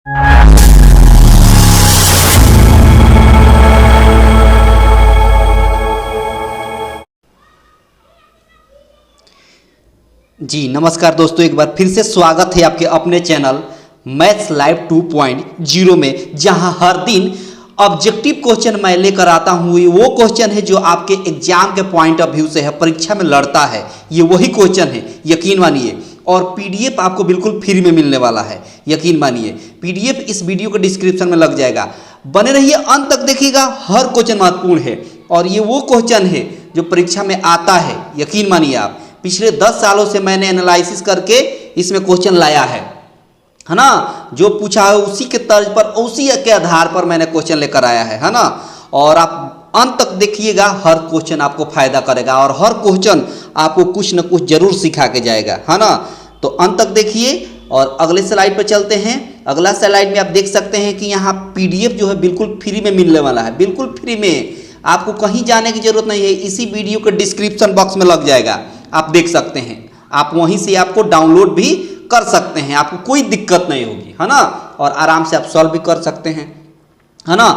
जी नमस्कार दोस्तों, एक बार फिर से स्वागत है आपके अपने चैनल मैथ्स लाइव 2.0 में, जहां हर दिन ऑब्जेक्टिव क्वेश्चन मैं लेकर आता हूं। वो क्वेश्चन है जो आपके एग्जाम के पॉइंट ऑफ व्यू से है, परीक्षा में लड़ता है, ये वही क्वेश्चन है, यकीन मानिए। और पीडीएफ आपको बिल्कुल फ्री में मिलने वाला है, यकीन मानिए। पीडीएफ इस वीडियो के डिस्क्रिप्शन में लग जाएगा, बने रहिए, अंत तक देखिएगा। हर क्वेश्चन महत्वपूर्ण है और ये वो क्वेश्चन है जो परीक्षा में आता है, यकीन मानिए आप। पिछले 10 सालों से मैंने एनालिसिस करके इसमें क्वेश्चन लाया है ना। जो पूछा है उसी के तर्ज पर, उसी के आधार पर मैंने क्वेश्चन लेकर आया है ना। और आप अंत तक देखिएगा, हर क्वेश्चन आपको फायदा करेगा और हर क्वेश्चन आपको कुछ न कुछ जरूर सिखा के जाएगा, है ना। तो अंत तक देखिए और अगले स्लाइड पर चलते हैं। अगला स्लाइड में आप देख सकते हैं कि यहाँ पीडीएफ जो है बिल्कुल फ्री में मिलने वाला है, बिल्कुल फ्री में। आपको कहीं जाने की जरूरत नहीं है, इसी वीडियो के डिस्क्रिप्शन बॉक्स में लग जाएगा, आप देख सकते हैं। आप वहीं से आपको डाउनलोड भी कर सकते हैं, आपको कोई दिक्कत नहीं होगी, है ना। और आराम से आप सॉल्व भी कर सकते हैं, है ना।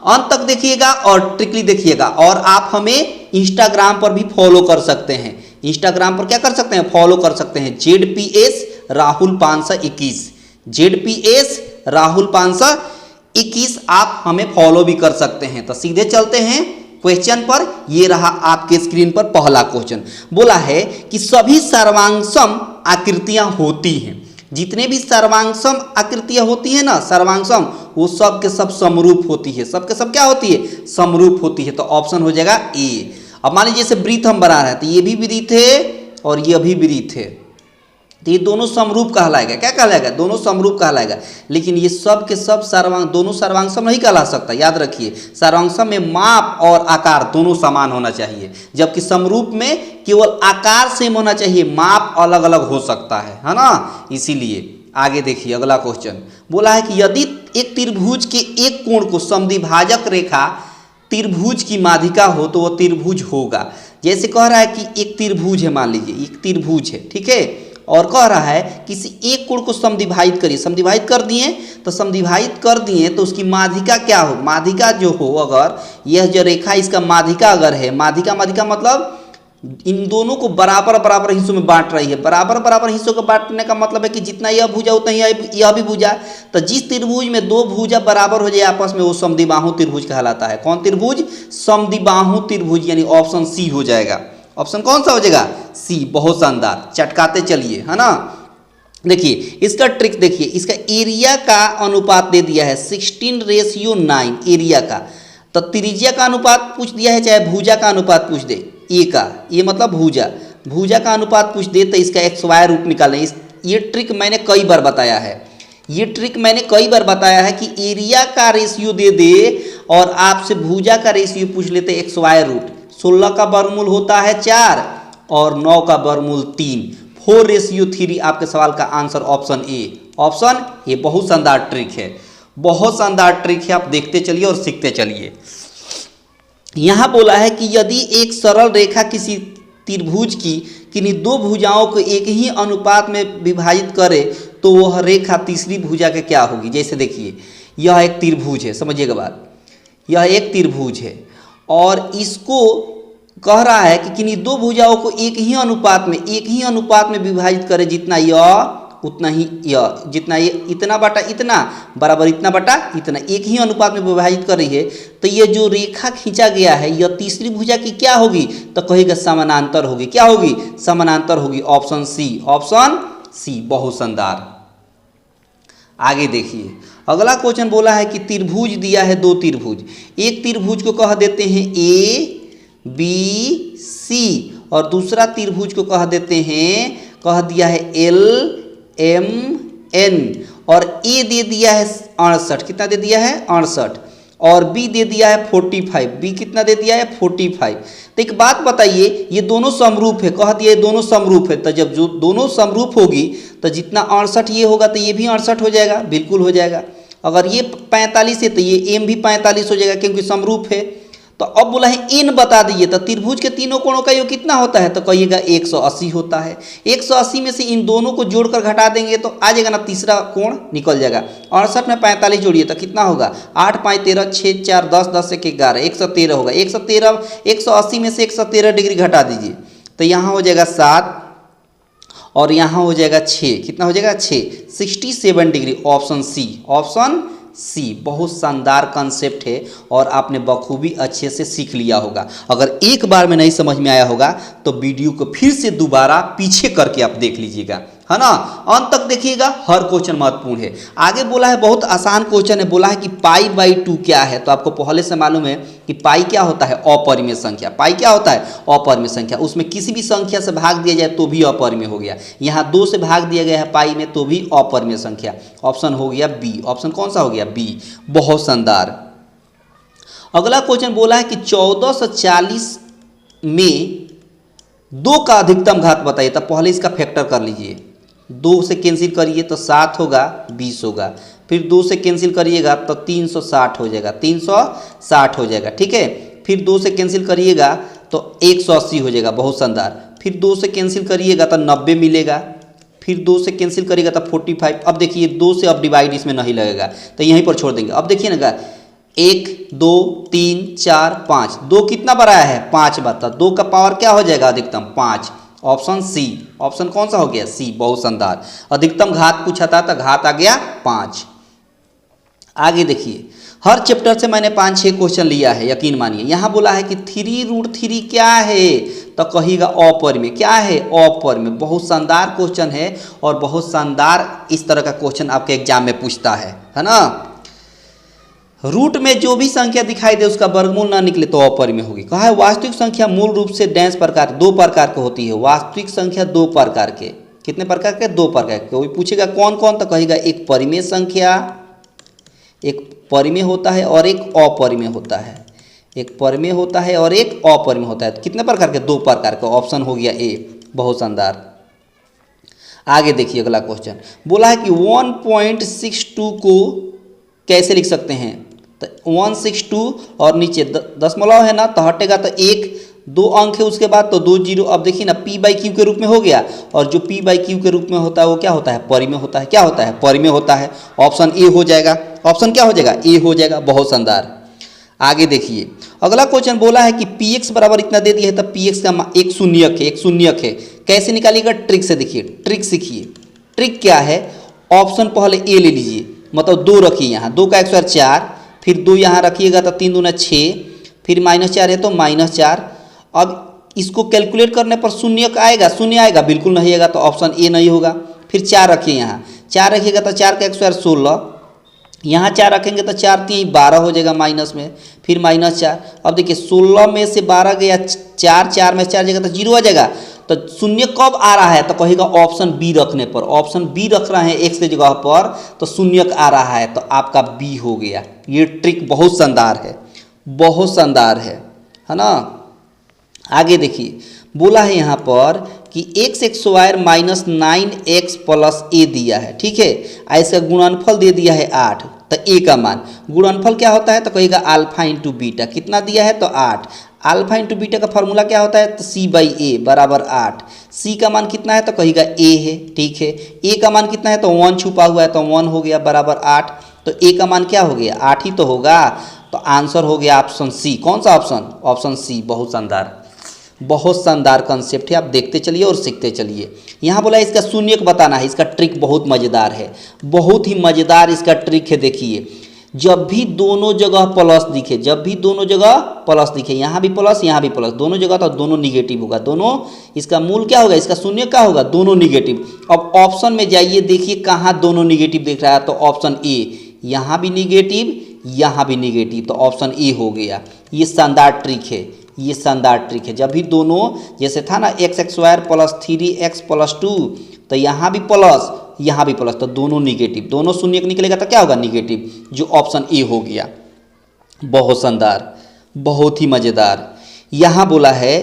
अंत तक देखिएगा और ट्रिकली देखिएगा। और आप हमें इंस्टाग्राम पर भी फॉलो कर सकते हैं। इंस्टाग्राम पर क्या कर सकते हैं, फॉलो कर सकते हैं, ZPS राहुल 521, ZPS राहुल 521 आप हमें फॉलो भी कर सकते हैं। तो सीधे चलते हैं क्वेश्चन पर। ये रहा आपके स्क्रीन पर पहला क्वेश्चन। बोला है कि सभी सर्वांगसम आकृतियां होती हैं, जितने भी सर्वांगसम आकृतियां होती हैं ना, सर्वांगसम, वो सब के सब समरूप होती है। सब के सब क्या होती है, समरूप होती है। तो ऑप्शन हो जाएगा ए। अब मान लीजिए जैसे वृत्त हम बना रहे हैं, तो ये भी वृत्त है और ये भी वृत्त है, तो ये दोनों समरूप कहलाएगा। क्या कहलाएगा, दोनों समरूप कहलाएगा। लेकिन ये सब के सब दोनों सर्वांगसम नहीं कहला सकता, याद रखिए। सर्वांगसम में माप और आकार दोनों समान होना चाहिए, जबकि समरूप में केवल आकार सेम होना चाहिए, माप अलग अलग हो सकता है ना। इसीलिए आगे देखिए अगला क्वेश्चन। बोला है कि यदि एक त्रिभुज के एक कोण को समद्विभाजक रेखा त्रिभुज की माध्यिका हो तो वह त्रिभुज होगा। जैसे कह रहा है कि एक त्रिभुज है, मान लीजिए एक त्रिभुज है, ठीक है, और कह रहा है किसी एक कोण को समद्विभाजित करिए। समद्विभाजित कर दिए, तो समद्विभाजित कर दिए तो उसकी माध्यिका क्या हो, माध्यिका जो हो, अगर यह जो रेखा इसका माध्यिका अगर है, माध्यिका मतलब इन दोनों को बराबर बराबर हिस्सों में बांट रही है। बराबर बराबर हिस्सों को बांटने का मतलब है कि जितना यह भुजा उतना ही यह भी भुजा। तो जिस त्रिभुज में दो भुजा बराबर हो जाए आपस में, वो समद्विबाहु त्रिभुज कहलाता है। कौन त्रिभुज, समद्विबाहु त्रिभुज, यानी ऑप्शन सी हो जाएगा। ऑप्शन कौन सा हो जाएगा, सी। बहुत शानदार, चटकाते चलिए, है ना। देखिए इसका ट्रिक देखिए, इसका एरिया का अनुपात दे दिया है 16:9 एरिया का। तो त्रिज्या का अनुपात पूछ दिया है, चाहे भुजा का अनुपात पूछ दे, ए का, ये मतलब भुजा का अनुपात पूछ दे, तो इसका XY रूप निकालें। ये ट्रिक मैंने कई बार बताया है, ये ट्रिक मैंने कई बार बताया है कि एरिया का रेशियो दे दे और आपसे भुजा का रेशियो पूछ लेते XY रूट। 16 का वर्गमूल होता है 4 और 9 का वर्गमूल 3, 4:3 आपके सवाल का answer option A. Option A बहुत शानदार ट्रिक है, बहुत शानदार ट्रिक है। आप देखते चलिए और सीखते चलिए। यहाँ बोला है कि यदि एक सरल रेखा किसी त्रिभुज की किन्हीं दो भुजाओं को एक ही अनुपात में विभाजित करे तो वह रेखा तीसरी भुजा के क्या होगी। जैसे देखिए यह एक त्रिभुज है, समझिएगा बात, यह एक त्रिभुज है और इसको कह रहा है कि किन्हीं दो भुजाओं को एक ही अनुपात में विभाजित करे, जितना यह उतना ही यह, जितना ये इतना बटा इतना बराबर इतना बटा इतना, एक ही अनुपात में विभाजित कर रही है। तो ये जो रेखा खींचा गया है यह तीसरी भुजा की क्या होगी, तो कहेगा समानांतर होगी। क्या होगी, समानांतर होगी। ऑप्शन सी, ऑप्शन सी, बहुत शानदार। आगे देखिए अगला क्वेश्चन बोला है कि त्रिभुज दिया है, दो त्रिभुज, एक त्रिभुज को कह देते हैं ABC और दूसरा त्रिभुज को कह देते हैं, कह दिया है LMN, और A दे दिया है 68, कितना दे दिया है 68, और B दे दिया है 45, B कितना दे दिया है 45। तो एक बात बताइए, ये दोनों समरूप है, कह दिया ये दोनों समरूप है। तो जब जो दोनों समरूप होगी तो जितना 68 ये होगा तो ये भी 68 हो जाएगा, बिल्कुल हो जाएगा। अगर ये 45 है तो ये M भी 45 हो जाएगा, क्योंकि समरूप है। तो अब बोला है n बता दीजिए, तो त्रिभुज के तीनों कोणों का योग कितना होता है, तो कहिएगा 180 होता है। 180 में से इन दोनों को जोड़कर घटा देंगे तो आ जाएगा ना, तीसरा कोण निकल जाएगा। 68 में 45 जोड़िए तो कितना होगा, 8 5 13 6 4 10 10 1 11 113 होगा। 113 180 में से 113 डिग्री घटा दीजिए तो यहाँ हो जाएगा 7 और यहाँ हो जाएगा 6, कितना हो जाएगा 6, 67 degree. Option C, option C बहुत शानदार कंसेप्ट है और आपने बखूबी अच्छे से सीख लिया होगा। अगर एक बार में नहीं समझ में आया होगा तो वीडियो को फिर से दोबारा पीछे करके आप देख लीजिएगा, है ना, अंत तक देखिएगा, हर क्वेश्चन महत्वपूर्ण है। आगे बोला है बहुत आसान क्वेश्चन है, बोला है कि पाई बाई 2 क्या है, तो आपको पहले से मालूम है कि पाई क्या होता है, अपरिमेय संख्या। पाई क्या होता है, अपरिमेय संख्या। उसमें किसी भी संख्या से भाग दिया जाए तो भी अपरिमेय हो गया। यहाँ 2 से भाग दिया गया है पाई में तो भी अपरिमेय संख्या। ऑप्शन हो गया बी। ऑप्शन कौन सा हो गया, बी। बहुत शानदार। अगला क्वेश्चन बोला है कि 1440 में 2 का अधिकतम घात बताइए, तो पहले इसका फैक्टर कर लीजिए। 2 से कैंसिल करिए तो 7 होगा, 20 होगा। फिर 2 से कैंसिल करिएगा तो 360 हो जाएगा, 360 हो जाएगा, ठीक है। फिर 2 से कैंसिल करिएगा तो 180 हो जाएगा, बहुत शानदार। फिर 2 से कैंसिल करिएगा तो 90 मिलेगा। फिर 2 से कैंसिल करिएगा तो 45। अब देखिए 2 से अब डिवाइड इसमें नहीं लगेगा तो यहीं पर छोड़ देंगे। अब देखिए ना, 1 2 3 4 5, 2 कितना बढ़ाया है, 5 बता। 2 का पावर क्या हो जाएगा, अधिकतम 5। Option C. ऑप्शन कौन सा हो गया, सी। बहुत शानदार। अधिकतम घात पूछा था तो घात आ गया 5। आगे देखिए, हर चैप्टर से मैंने 5-6 क्वेश्चन लिया है, यकीन मानिए। यहाँ बोला है कि 3√3 क्या है, तो कहिएगा अपरिमेय। क्या है, अपरिमेय। बहुत शानदार क्वेश्चन है और बहुत शानदार इस तरह का क्वेश्चन आपके एग्जाम में पूछता है ना। रूट में जो भी संख्या दिखाई दे उसका वर्गमूल ना निकले तो अपरिमेय होगी। कहा है वास्तविक संख्या मूल रूप से डैश प्रकार, 2 प्रकार की होती है। वास्तविक संख्या 2 प्रकार के, कितने प्रकार के, 2 प्रकार के। कोई पूछेगा कौन कौन, तो कहेगा एक परिमेय संख्या, एक परिमेय होता है और एक अपरिमेय होता है। एक परिमेय होता है और एक अपरिमेय होता है। तो कितने प्रकार के, 2 प्रकार के। ऑप्शन हो गया ए। बहुत शानदार। आगे देखिए अगला क्वेश्चन बोला है कि 1.62 को कैसे लिख सकते हैं, तो 162 और नीचे दशमलव है ना, तो हटेगा तो 1 2 अंक है उसके बाद तो 2 जीरो। अब देखिए ना, p बाई क्यू के रूप में हो गया और जो p बाई क्यू के रूप में होता है वो क्या होता है, परिमेय होता है। क्या होता है, परिमेय होता है। ऑप्शन ए हो जाएगा। ऑप्शन क्या हो जाएगा, ए हो जाएगा। बहुत शानदार। आगे देखिए अगला क्वेश्चन बोला है कि px बराबर इतना दे दिया है, तो px का एक शून्यक है, एक शून्यक है। कैसे निकालिएगा, ट्रिक से। देखिए ट्रिक सीखिए। ट्रिक क्या है, ऑप्शन पहले ए ले लीजिए, मतलब 2 रखिए यहाँ, 2 का 1 4, फिर 2 यहाँ रखिएगा तो 3 दूना 6, फिर -4 है तो -4। अब इसको कैलकुलेट करने पर शून्य आएगा, शून्य आएगा, बिल्कुल नहीं आएगा, तो ऑप्शन ए नहीं होगा। फिर 4 रखिए यहाँ, 4 रखिएगा तो 4 का 1 16, यहाँ 4 रखेंगे तो 4 3 12 हो जाएगा माइनस में, फिर -4। अब देखिए 16 में से 12 गया 4, 4 में 4 जाएगा तो 0 आ जाएगा। तो शून्य कब आ रहा है, तो कहेगा ऑप्शन बी रखने पर। ऑप्शन बी रख रहे हैं x के जगह पर तो शून्य आ रहा है, तो आपका बी हो गया। ये ट्रिक बहुत शानदार है, बहुत शानदार है ना। आगे देखिए बोला है यहाँ पर कि x² minus 9x plus a दिया है, ठीक है। इसका गुणनफल दे दिया है 8, तो a का मान, गुणनफल क्या होता है, तो कहेगा अल्फा इंटू बीटा। कितना दिया है, तो 8। अल्फा इंटू बीटा का फॉर्मूला क्या होता है, तो c बाई ए बराबर 8। c का मान कितना है, तो कहेगा a है, ठीक है। a का मान कितना है, तो 1 छुपा हुआ है तो 1 हो गया बराबर 8। तो a का मान क्या हो गया, 8 ही तो होगा। तो आंसर हो गया ऑप्शन सी। कौन सा ऑप्शन, ऑप्शन सी। बहुत शानदार, बहुत शानदार कंसेप्ट है। आप देखते चलिए और सीखते चलिए। यहाँ बोला इसका शून्यक बताना है। इसका ट्रिक बहुत मज़ेदार है, बहुत ही मज़ेदार इसका ट्रिक है। देखिए जब भी दोनों जगह प्लस दिखे, जब भी दोनों जगह प्लस दिखे, यहाँ भी प्लस यहाँ भी प्लस, दोनों जगह तो दोनों निगेटिव होगा। दोनों, इसका मूल क्या होगा, इसका शून्य क्या होगा, दोनों निगेटिव। अब ऑप्शन में जाइए, देखिए कहाँ दोनों निगेटिव दिख रहा है, तो ऑप्शन ए, यहाँ भी निगेटिव यहाँ भी निगेटिव, तो ऑप्शन ए हो गया। ये शानदार ट्रिक है, ये शानदार ट्रिक है। जब भी दोनों, जैसे था ना x² प्लस 3x प्लस 2, तो यहाँ भी प्लस यहाँ भी प्लस, तो दोनों निगेटिव, दोनों शून्य निकलेगा तो क्या होगा, निगेटिव, जो ऑप्शन ए हो गया। बहुत शानदार, बहुत ही मज़ेदार। यहाँ बोला है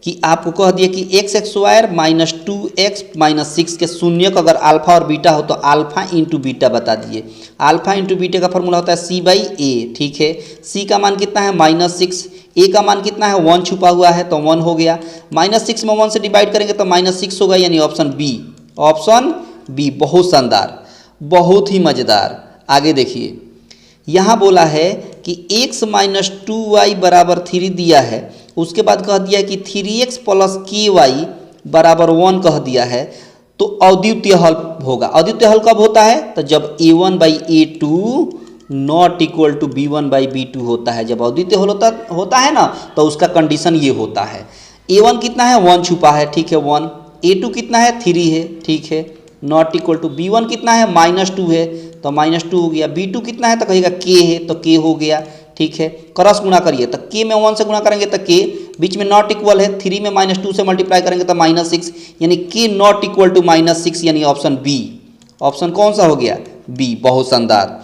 कि आपको कह दिया कि x square minus 2x minus 6 के शून्यक अगर अल्फा और बीटा हो तो अल्फा इंटू बीटा बता दिए। अल्फा इंटू बीटा का फॉर्मूला होता है c बाई ए। ठीक है, c का मान कितना है -6, a का मान कितना है 1 छुपा हुआ है तो 1 हो गया। -6 में 1 से डिवाइड करेंगे तो -6 होगा, यानी ऑप्शन बी। ऑप्शन बी, बहुत शानदार, बहुत ही मज़ेदार। आगे देखिए, यहाँ बोला है कि x माइनस 2y बराबर 3 दिया है, उसके बाद कह दिया है कि 3x प्लस ky बराबर 1 कह दिया है, तो अद्वितीय हल होगा। अद्वितीय हल कब होता है? तो जब a1 by a2 not equal to b1 by b2 होता है। जब अद्वितीय हल होता है ना, तो उसका कंडीशन ये होता है। a1 कितना है 1 छुपा है, ठीक है 1, a2 कितना है 3 है, ठीक है, नॉट इक्वल टू b1 कितना है -2 है तो -2 हो गया, b2 कितना है तो कहेगा k है तो k हो गया। ठीक है, क्रॉस गुणा करिए तो k में 1 से गुणा करेंगे तो k, बीच में नॉट इक्वल है, 3 में -2 से मल्टीप्लाई करेंगे तो -6, यानी k नॉट इक्वल टू -6, यानी ऑप्शन बी। ऑप्शन कौन सा हो गया? बी। बहुत शानदार,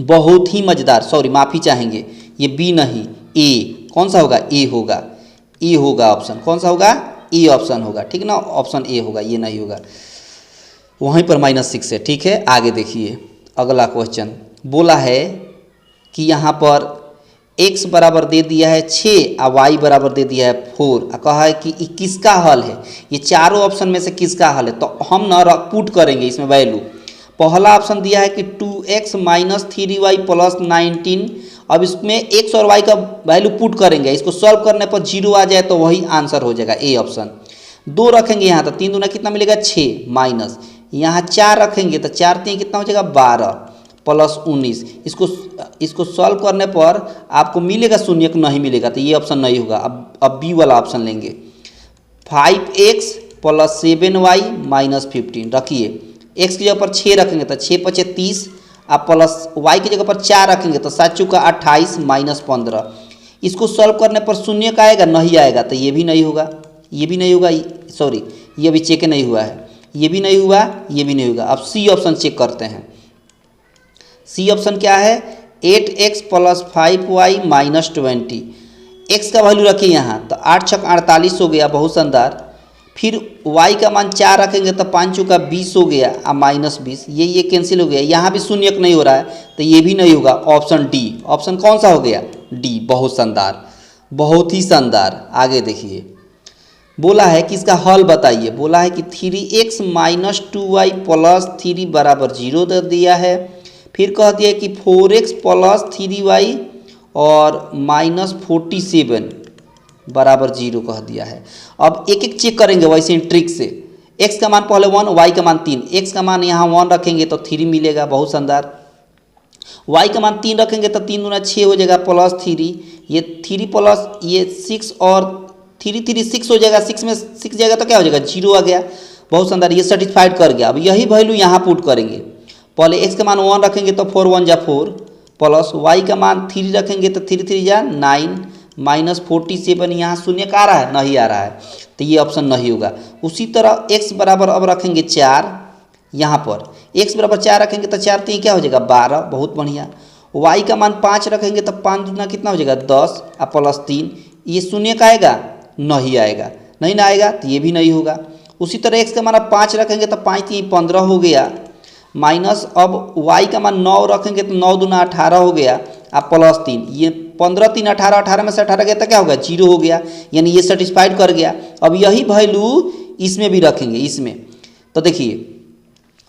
बहुत ही मज़ेदार। सॉरी, माफ़ी चाहेंगे, ये बी नहीं, ए। कौन सा होगा? ए होगा, ए होगा ऑप्शन। कौन सा होगा? ए ऑप्शन होगा, ठीक ना, ऑप्शन ए होगा, ये नहीं होगा। वहीं पर -6 है। ठीक है, आगे देखिए अगला क्वेश्चन। बोला है कि यहाँ पर x बराबर दे दिया है 6 और y बराबर दे दिया है 4, और कहा है कि किसका हल है, ये चारों ऑप्शन में से किसका हल है। तो हम ना पुट करेंगे इसमें वैल्यू। पहला ऑप्शन दिया है कि 2x माइनस 3y प्लस 19। अब इसमें x और y का वैल्यू पुट करेंगे, इसको सॉल्व करने पर 0 आ जाए तो वही आंसर हो जाएगा, ए ऑप्शन। 2 रखेंगे यहाँ तो 3 दूना कितना मिलेगा 6, माइनस यहाँ 4 रखेंगे तो 4 3 कितना हो जाएगा 12 प्लस 19। इसको सॉल्व करने पर आपको मिलेगा शून्य, नहीं मिलेगा तो ये ऑप्शन नहीं होगा। अब बी वाला ऑप्शन लेंगे। 5x प्लस 7y माइनस 15 रखिए, x की जगह पर 6 रखेंगे तो 6 × 5 = 30, आप प्लस y की जगह पर 4 रखेंगे तो 7 × 4 = 28 माइनस 15। इसको सॉल्व करने पर शून्य का आएगा, नहीं आएगा तो ये भी नहीं होगा, ये भी नहीं होगा, सॉरी ये अभी चेक नहीं हुआ है, ये भी नहीं हुआ, ये भी नहीं होगा। अब सी ऑप्शन चेक करते हैं। सी ऑप्शन क्या है? 8x plus 5y minus 20। x का वैल्यू रखिए यहाँ तो 8 × 6 = 48 हो गया, बहुत शानदार। फिर y का मान 4 रखेंगे तो 5 × 4 = 20 हो गया और माइनस 20, ये कैंसिल हो गया। यहाँ भी शून्य नहीं हो रहा है तो ये भी नहीं होगा, ऑप्शन डी। ऑप्शन कौन सा हो गया? डी। बहुत शानदार, बहुत ही शानदार। आगे देखिए, बोला है कि इसका हल बताइए। बोला है कि 3x माइनस 2y प्लस 3 बराबर 0 दे दिया है। फिर कह दिया कि 4x प्लस 3y और माइनस 47 बराबर 0 कह दिया है। अब एक एक चेक करेंगे वैसे ही ट्रिक से। x का मान पहले 1, y का मान 3। x का मान यहाँ 1 रखेंगे तो 3 मिलेगा, बहुत शानदार। y का मान 3 रखेंगे तो 3 दूना 6 हो जाएगा प्लस 3, ये 3 प्लस ये 6 और 3 3 6 हो जाएगा, 6 में 6 जाएगा तो क्या हो जाएगा 0 आ गया, बहुत शानदार, ये सेटिस्फाइड कर गया। अब यही वैल्यू यहाँ पुट करेंगे। पहले x का मान 1 रखेंगे तो 4 1 = 4 प्लस y का मान 3 रखेंगे तो 3 3 = 9 माइनस 47, यहाँ शून्य का आ रहा है, नहीं आ रहा है तो ये ऑप्शन नहीं होगा। उसी तरह x बराबर अब रखेंगे 4, यहाँ पर x बराबर 4 रखेंगे तो 4 3 क्या हो जाएगा 12, बहुत बढ़िया। y का मान 5 रखेंगे तो 5 दूना कितना हो जाएगा 10 और प्लस 3, ये शून्य का आएगा, नहीं आएगा, नहीं ना आएगा तो ये भी नहीं होगा। उसी तरह x का मान आप 5 रखेंगे तो 5 3 15 हो गया, माइनस अब y का मान 9 रखेंगे तो 9 दूना 18 हो गया और प्लस 3, ये 15 3 18, 18 में से 18 गया तो क्या होगा 0 हो गया, यानी ये सेटिस्फाइड कर गया। अब यही वैल्यू इसमें भी रखेंगे। इसमें तो देखिए,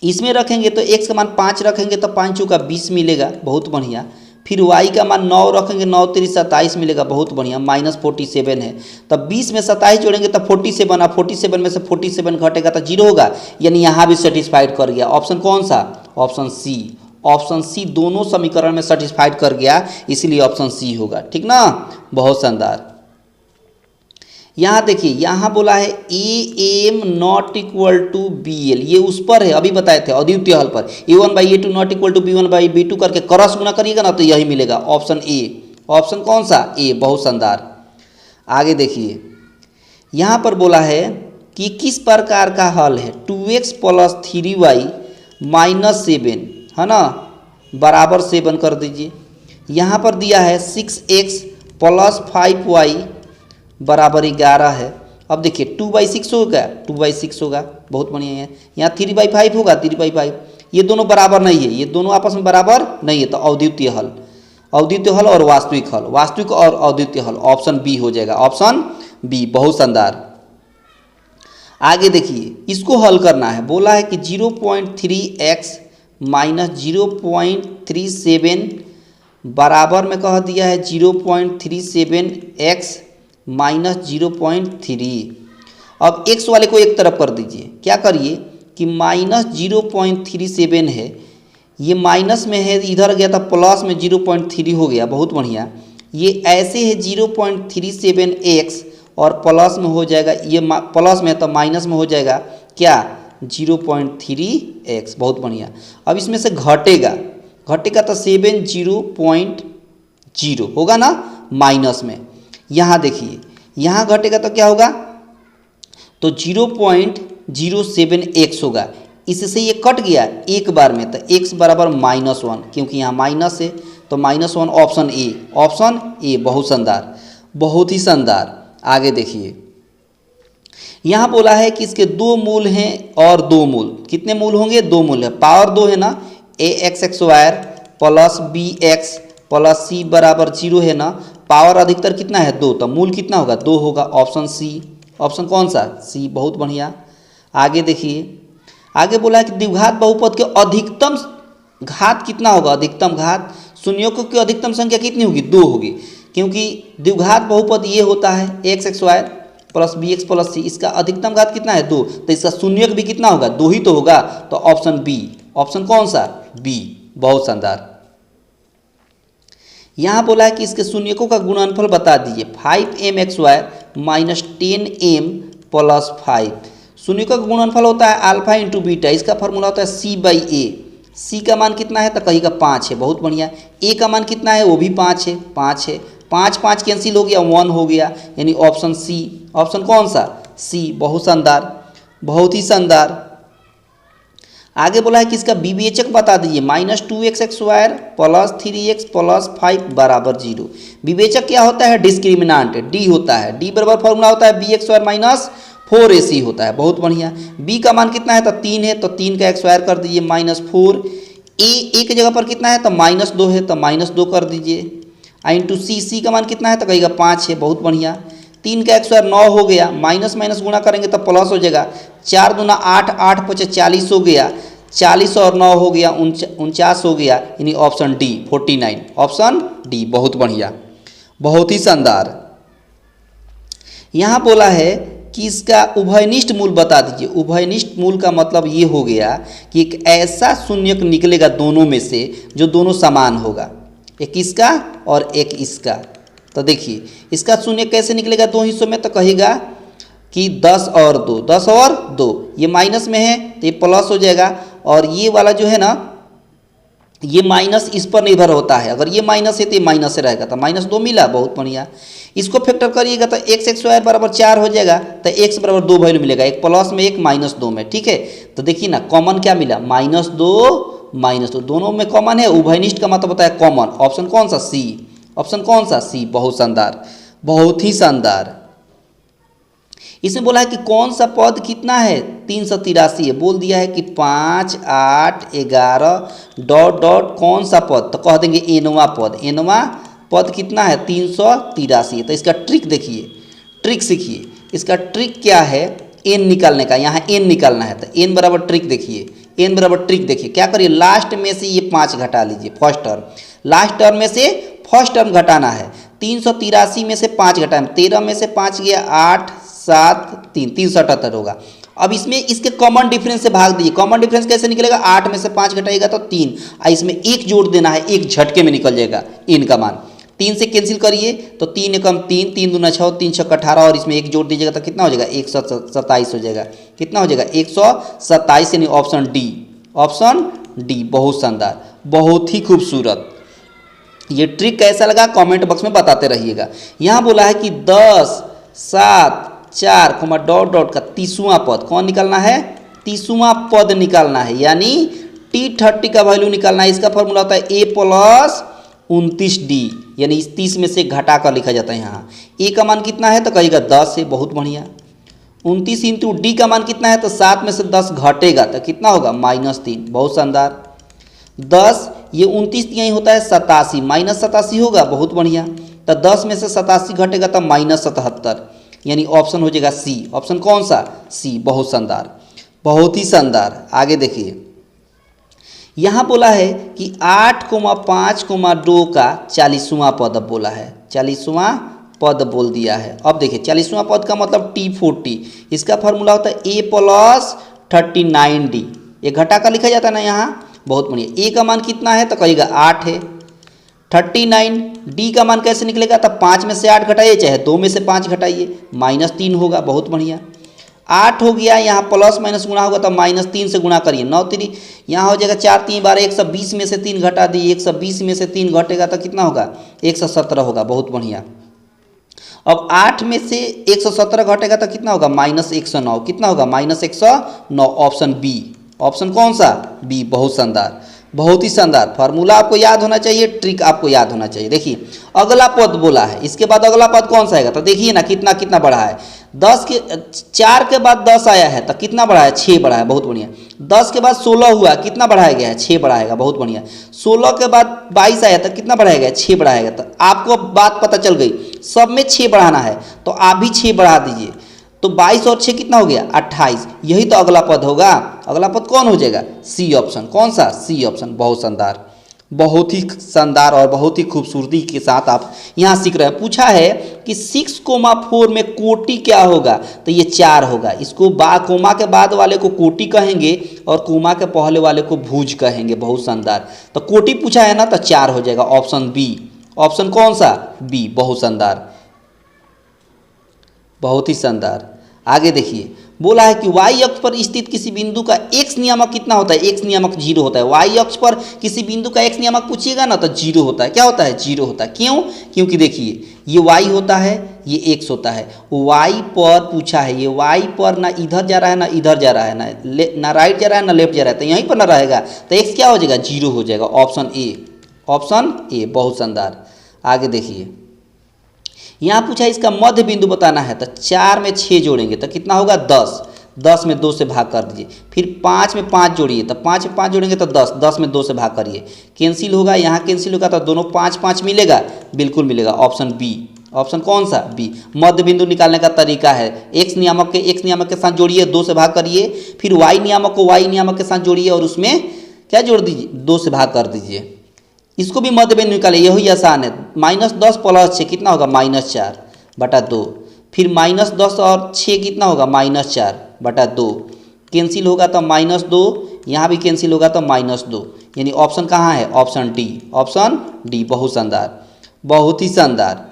इसमें रखेंगे तो x का मान 5 रखेंगे तो 5 × 4 = 20 मिलेगा, बहुत बढ़िया। फिर y का मान 9 रखेंगे, 9 3 27 मिलेगा, बहुत बढ़िया, माइनस 47 है। तब 20 में 27 जोड़ेंगे तो 47, और 47 में से 47 घटेगा तो 0 होगा, यानी यहाँ भी सेटिस्फाइड कर गया। ऑप्शन कौन सा? Option C. ऑप्शन सी दोनों समीकरण में सेटिस्फाइड कर गया, इसीलिए ऑप्शन सी होगा, ठीक ना, बहुत शानदार। यहाँ देखिए, यहाँ बोला है AM not equal to BL, ये उस पर है, अभी बताए थे अद्वितीय हल पर। A1/A2 not equal to B1/B2 करके क्रॉस गुना करिएगा ना तो यही मिलेगा, ऑप्शन ए। ऑप्शन कौन सा? ए, बहुत शानदार। आगे देखिए, यहाँ पर बोला है कि किस प्रकार का हल है 2x प्लस 3y माइनस 7, है ना, बराबर 7 कर दीजिए। यहाँ पर दिया है 6x प्लस 5y बराबर 11 है। अब देखिए 2/6 होगा, 2/6 होगा, बहुत बढ़िया है। यहाँ 3/5 होगा, 3/5। ये दोनों बराबर नहीं है, ये दोनों आपस में बराबर नहीं है, तो अद्वितीय हल, अद्वितीय हल और वास्तविक हल, वास्तविक और अद्वितीय हल, ऑप्शन बी हो जाएगा, ऑप्शन बी। बहुत शानदार। आगे देखिए, इसको हल करना है। बोला है कि 0.3x माइनस 0.37 बराबर में कह दिया है 0.37x माइनस 0.3। अब x वाले को एक तरफ कर दीजिए। क्या करिए कि माइनस 0.37 है, ये माइनस में है, इधर गया था प्लस में 0.3 हो गया, बहुत बढ़िया। ये ऐसे है 0.37x और प्लस में हो जाएगा, ये प्लस में तो माइनस में हो जाएगा क्या, 0.3x, बहुत बढ़िया। अब इसमें से घटेगा, घटेगा तो 70.0 होगा ना माइनस में। यहाँ देखिए, यहाँ घटेगा तो क्या होगा, तो 0.07x होगा। इससे ये कट गया एक बार में, तो x बराबर -1, क्योंकि यहाँ माइनस है तो -1, ऑप्शन ए, ऑप्शन ए। बहुत शानदार, बहुत ही शानदार। आगे देखिए, यहाँ बोला है कि इसके 2 मूल हैं और 2 मूल, कितने मूल होंगे, 2 मूल है, पावर 2 है ना, ax² plus bx plus c बराबर 0 है ना, पावर अधिकतर कितना है, 2, तो मूल कितना होगा, 2 होगा, ऑप्शन सी, ऑप्शन कौन सा, सी। बहुत बढ़िया। आगे देखिए, आगे बोला है कि द्विघात बहुपद के अधिकतम घात कितना होगा, अधिकतम घात, शून्यों की अधिकतम संख्या कितनी होगी, 2 होगी, क्योंकि द्विघात बहुपद ये होता है ax² plus bx plus c, इसका अधिकतम घात कितना है, 2, तो इसका शून्यक भी कितना होगा, 2 ही तो होगा, तो ऑप्शन बी, ऑप्शन कौन सा, बी। बहुत शानदार। यहाँ बोला है कि इसके शून्यकों का गुणनफल बता दीजिए, 5mxy माइनस 10m प्लस 5। शून्यकों का गुणनफल होता है अल्फा इंटू बीटा, इसका फॉर्मूला होता है c/a। c का मान कितना है, तो कहीं का 5 है, बहुत बढ़िया। a का मान कितना है, वो भी 5 है, 5 है, 5 5 कैंसिल हो गया, 1 हो गया, यानी ऑप्शन सी, ऑप्शन कौन सा, सी। बहुत शानदार, बहुत ही शानदार। आगे बोला है कि इसका विवेचक बता दीजिए, -2x² प्लस 3x प्लस 5 बराबर 0। विवेचक क्या होता है, डिस्क्रिमिनांट, डी होता है, डी बराबर फॉर्मूला होता है bx² माइनस 4ac होता है, बहुत बढ़िया। b का मान कितना है, तो 3 है, तो 3 का x² कर दीजिए -4। a की जगह पर कितना है, तो -2 है, तो -2 कर दीजिए, इंटू c का मान कितना है, तो कहेगा 5 है, बहुत बढ़िया। 3 का x² 9 हो गया, माइनस माइनस गुणा करेंगे तो प्लस हो जाएगा, 4 दूना 8, 8 5 40 हो गया, 40 और 9 हो गया 49 हो गया, यानी ऑप्शन डी 49, ऑप्शन डी। बहुत बढ़िया, बहुत ही शानदार। यहाँ बोला है कि इसका उभयनिष्ठ मूल बता दीजिए। उभयनिष्ठ मूल का मतलब ये हो गया कि एक ऐसा शून्यक निकलेगा दोनों में से जो दोनों समान होगा, एक इसका और एक इसका। तो देखिए, इसका शून्य कैसे निकलेगा 2 हिस्सों में, तो कहेगा कि 10 और 2, 10 और 2, ये माइनस में है तो ये प्लस हो जाएगा, और ये वाला जो है ना, ये माइनस इस पर निर्भर होता है, अगर ये माइनस है तो ये माइनस से रहेगा, तो -2 मिला, बहुत बढ़िया। इसको फैक्टर करिएगा तो x² बराबर 4 हो जाएगा, तो x बराबर 2 वैल्यू मिलेगा, एक प्लस में एक -2 में, ठीक है। तो देखिए ना, कॉमन क्या मिला, -2 दोनों में कॉमन है, उभयनिष्ठ का मतलब होता है कॉमन, ऑप्शन कौन सा, सी, ऑप्शन कौन सा, सी। बहुत शानदार, बहुत ही शानदार। इसमें बोला है कि कौन सा पद कितना है, 383 है, बोल दिया है कि 5 8 11 डॉट डॉट कौन सा पद, तो कह देंगे एनवा पद, एनवा पद कितना है, 383 है। तो इसका ट्रिक देखिए, ट्रिक सीखिए, इसका ट्रिक क्या है, एन निकालने का, यहाँ एन निकालना है, तो एन बराबर ट्रिक देखिए, एन बराबर ट्रिक देखिए, क्या करिए, लास्ट में से ये 5 घटा लीजिए, फर्स्ट टर्म, लास्ट टर्म में से फर्स्ट टर्म घटाना है, 383 में से 5 घटाना, 13 में से 5 गया 8 7 3, 378 होगा। अब इसमें इसके कॉमन डिफरेंस से भाग दीजिए, कॉमन डिफरेंस कैसे निकलेगा, 8 में से 5 घटाएगा तो 3, इसमें 1 जोड़ देना है, एक झटके में निकल जाएगा एन का मान। 3 से कैंसिल करिए तो 3 एकम 3, 3 दूना 6, 3 छक्का 18, और इसमें 1 जोड़ दीजिएगा तो कितना हो जाएगा, 127 हो जाएगा, कितना हो जाएगा, 127, यानी ऑप्शन डी, ऑप्शन डी। बहुत शानदार, बहुत ही खूबसूरत। ये ट्रिक कैसा लगा कमेंट बॉक्स में बताते रहिएगा। यहाँ बोला है कि 10 7 4 डॉट डॉट का 30वां पद कौन निकालना है, 30वां पद निकालना है, यानी T30 का वैल्यू निकालना है। इसका फॉर्मूला होता है a प्लस 29d, यानी इस 30 में से घटा कर लिखा जाता है। यहाँ a का मान कितना है, तो कहिएगा 10 है, बहुत बढ़िया। 29 इंटू डी का मान कितना है, तो 7 में से 10 घटेगा तो कितना होगा, -3। बहुत शानदार। 10 ये 29 यही होता है 87, -87 होगा, बहुत बढ़िया। तो 10 में से 87 घटेगा तो -77, यानी ऑप्शन हो जाएगा सी। ऑप्शन कौन सा, सी। बहुत शानदार, बहुत ही शानदार। आगे देखिए, यहाँ बोला है कि 8,5,2 का 40वां पद बोला है, 40वां पद बोल दिया है। अब देखिए 40वां पद का मतलब T40, इसका फार्मूला होता है a + 39d। ये घटा कर लिखा जाता है ना यहाँ, बहुत बढ़िया। a का मान कितना है, तो कहिएगा 8 है। 39 d का मान कैसे निकलेगा, तो 5 में से 8 घटाइए, चाहे 2 में से 5 घटाइए, -3 होगा। बहुत बढ़िया। 8 हो गया, यहाँ प्लस माइनस गुणा होगा तो -3 से गुणा करिए, 9 3 यहाँ हो जाएगा, 4 3 12, 120 में से 3 घटा दिए, 120 में से 3 घटेगा तो कितना होगा, 117 होगा। बहुत बढ़िया। अब 8 में से 117 घटेगा तो कितना होगा, -109। कितना होगा, -109। Option B. ऑप्शन कौन सा, बी। बहुत शानदार, बहुत ही शानदार। फार्मूला आपको याद होना चाहिए, ट्रिक आपको याद होना चाहिए। देखिए अगला पद बोला है, इसके बाद अगला पद कौन सा आएगा, तो देखिए ना कितना कितना बढ़ा है। 4 के बाद 10 आया है तो कितना बढ़ा है, 6 बढ़ा है। बहुत बढ़िया। 10 के बाद 16 हुआ, कितना बढ़ाया गया है, 6 बढ़ाएगा। बहुत बढ़िया। 16 के बाद 22 आया तो कितना बढ़ाएगा, 6 बढ़ाएगा। तो आपको बात पता चल गई, सब में 6 बढ़ाना है तो आप भी 6 बढ़ा दीजिए, तो 22 और 6 कितना हो गया, 28। यही तो अगला पद होगा। अगला पद कौन हो जाएगा, सी ऑप्शन। कौन सा, सी ऑप्शन। बहुत शानदार, बहुत ही शानदार और बहुत ही खूबसूरती के साथ आप यहाँ सीख रहे हैं। पूछा है कि 6,4 में कोटि क्या होगा, तो ये 4 होगा। इसको कोमा के बाद वाले को कोटि कहेंगे और कोमा के पहले वाले को भुज कहेंगे। बहुत शानदार। तो कोटि पूछा है ना, तो 4 हो जाएगा। Option B. ऑप्शन कौन सा, बी। बहुत शानदार, बहुत ही शानदार। आगे देखिए, बोला है कि y अक्ष पर स्थित किसी बिंदु का x नियामक कितना होता है, x नियामक 0 होता है। y अक्ष पर किसी बिंदु का x नियामक पूछिएगा ना तो 0 होता है। क्या होता है, 0 होता है। क्यों, क्योंकि देखिए ये y होता है, ये x होता है। y पर पूछा है, ये y पर ना इधर जा रहा है ना इधर जा रहा है, ना राइट जा रहा है ना लेफ्ट जा रहा है, तो यहीं पर ना रहेगा, तो x क्या हो जाएगा, 0 हो जाएगा। Option A. Option A. बहुत शानदार। आगे देखिए, यहाँ पूछा है इसका मध्य बिंदु बताना है, तो 4 में 6 जोड़ेंगे तो कितना होगा, 10। 10 में 2 से भाग कर दीजिए। फिर 5 में 5 जोड़िए, तो 5 में 5 जोड़ेंगे तो 10। 10 में 2 से भाग करिए, कैंसिल होगा, यहाँ कैंसिल होगा, तो दोनों 5 5 मिलेगा, बिल्कुल मिलेगा। Option B. ऑप्शन कौन सा, बी। मध्य बिंदु निकालने का तरीका है, x नियामक के साथ जोड़िए, 2 से भाग करिए। फिर y नियामक को y नियामक के साथ जोड़िए और उसमें क्या जोड़ दीजिए, 2 से भाग कर दीजिए। इसको भी मध्य बिंदु निकाले, यही आसान है। -10 + 6 कितना होगा, -4/2। फिर -10 और 6 कितना होगा, -4/2। कैंसिल होगा तो -2, यहाँ भी कैंसिल होगा तो -2, यानी ऑप्शन कहाँ है, ऑप्शन डी। Option D. बहुत शानदार, बहुत ही शानदार।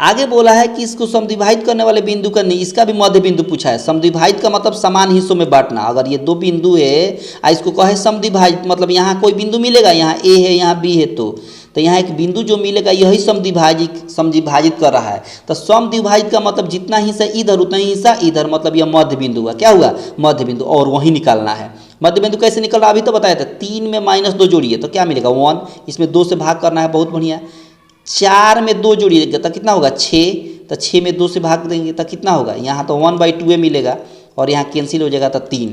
आगे बोला है कि इसको समद्विभाजित करने वाले बिंदु का नहीं, इसका भी मध्य बिंदु पूछा है। समद्विभाजित का मतलब समान हिस्सों में बांटना। अगर ये 2 बिंदु है इसको कहे समद्विभाजित, मतलब यहाँ कोई बिंदु मिलेगा, यहाँ ए है यहाँ बी है, तो यहाँ एक बिंदु जो मिलेगा यही समद्विभाजित कर रहा है। तो समद्विभाजित का मतलब जितना हिस्सा इधर उतना ही हिस्सा इधर, मतलब यह मध्य बिंदु हुआ। क्या हुआ, मध्य बिंदु, और वही निकालना है। मध्य बिंदु कैसे निकल रहा, अभी तो बताया था। 3 में -2 जोड़िए तो क्या मिलेगा, 1। इसमें 2 से भाग करना है। बहुत बढ़िया। 4 में 2 जोड़िएगा तो कितना होगा, 6। तो 6 में 2 से भाग देंगे तो कितना होगा, यहाँ तो 1/2 मिलेगा और यहाँ कैंसिल हो जाएगा तो 3।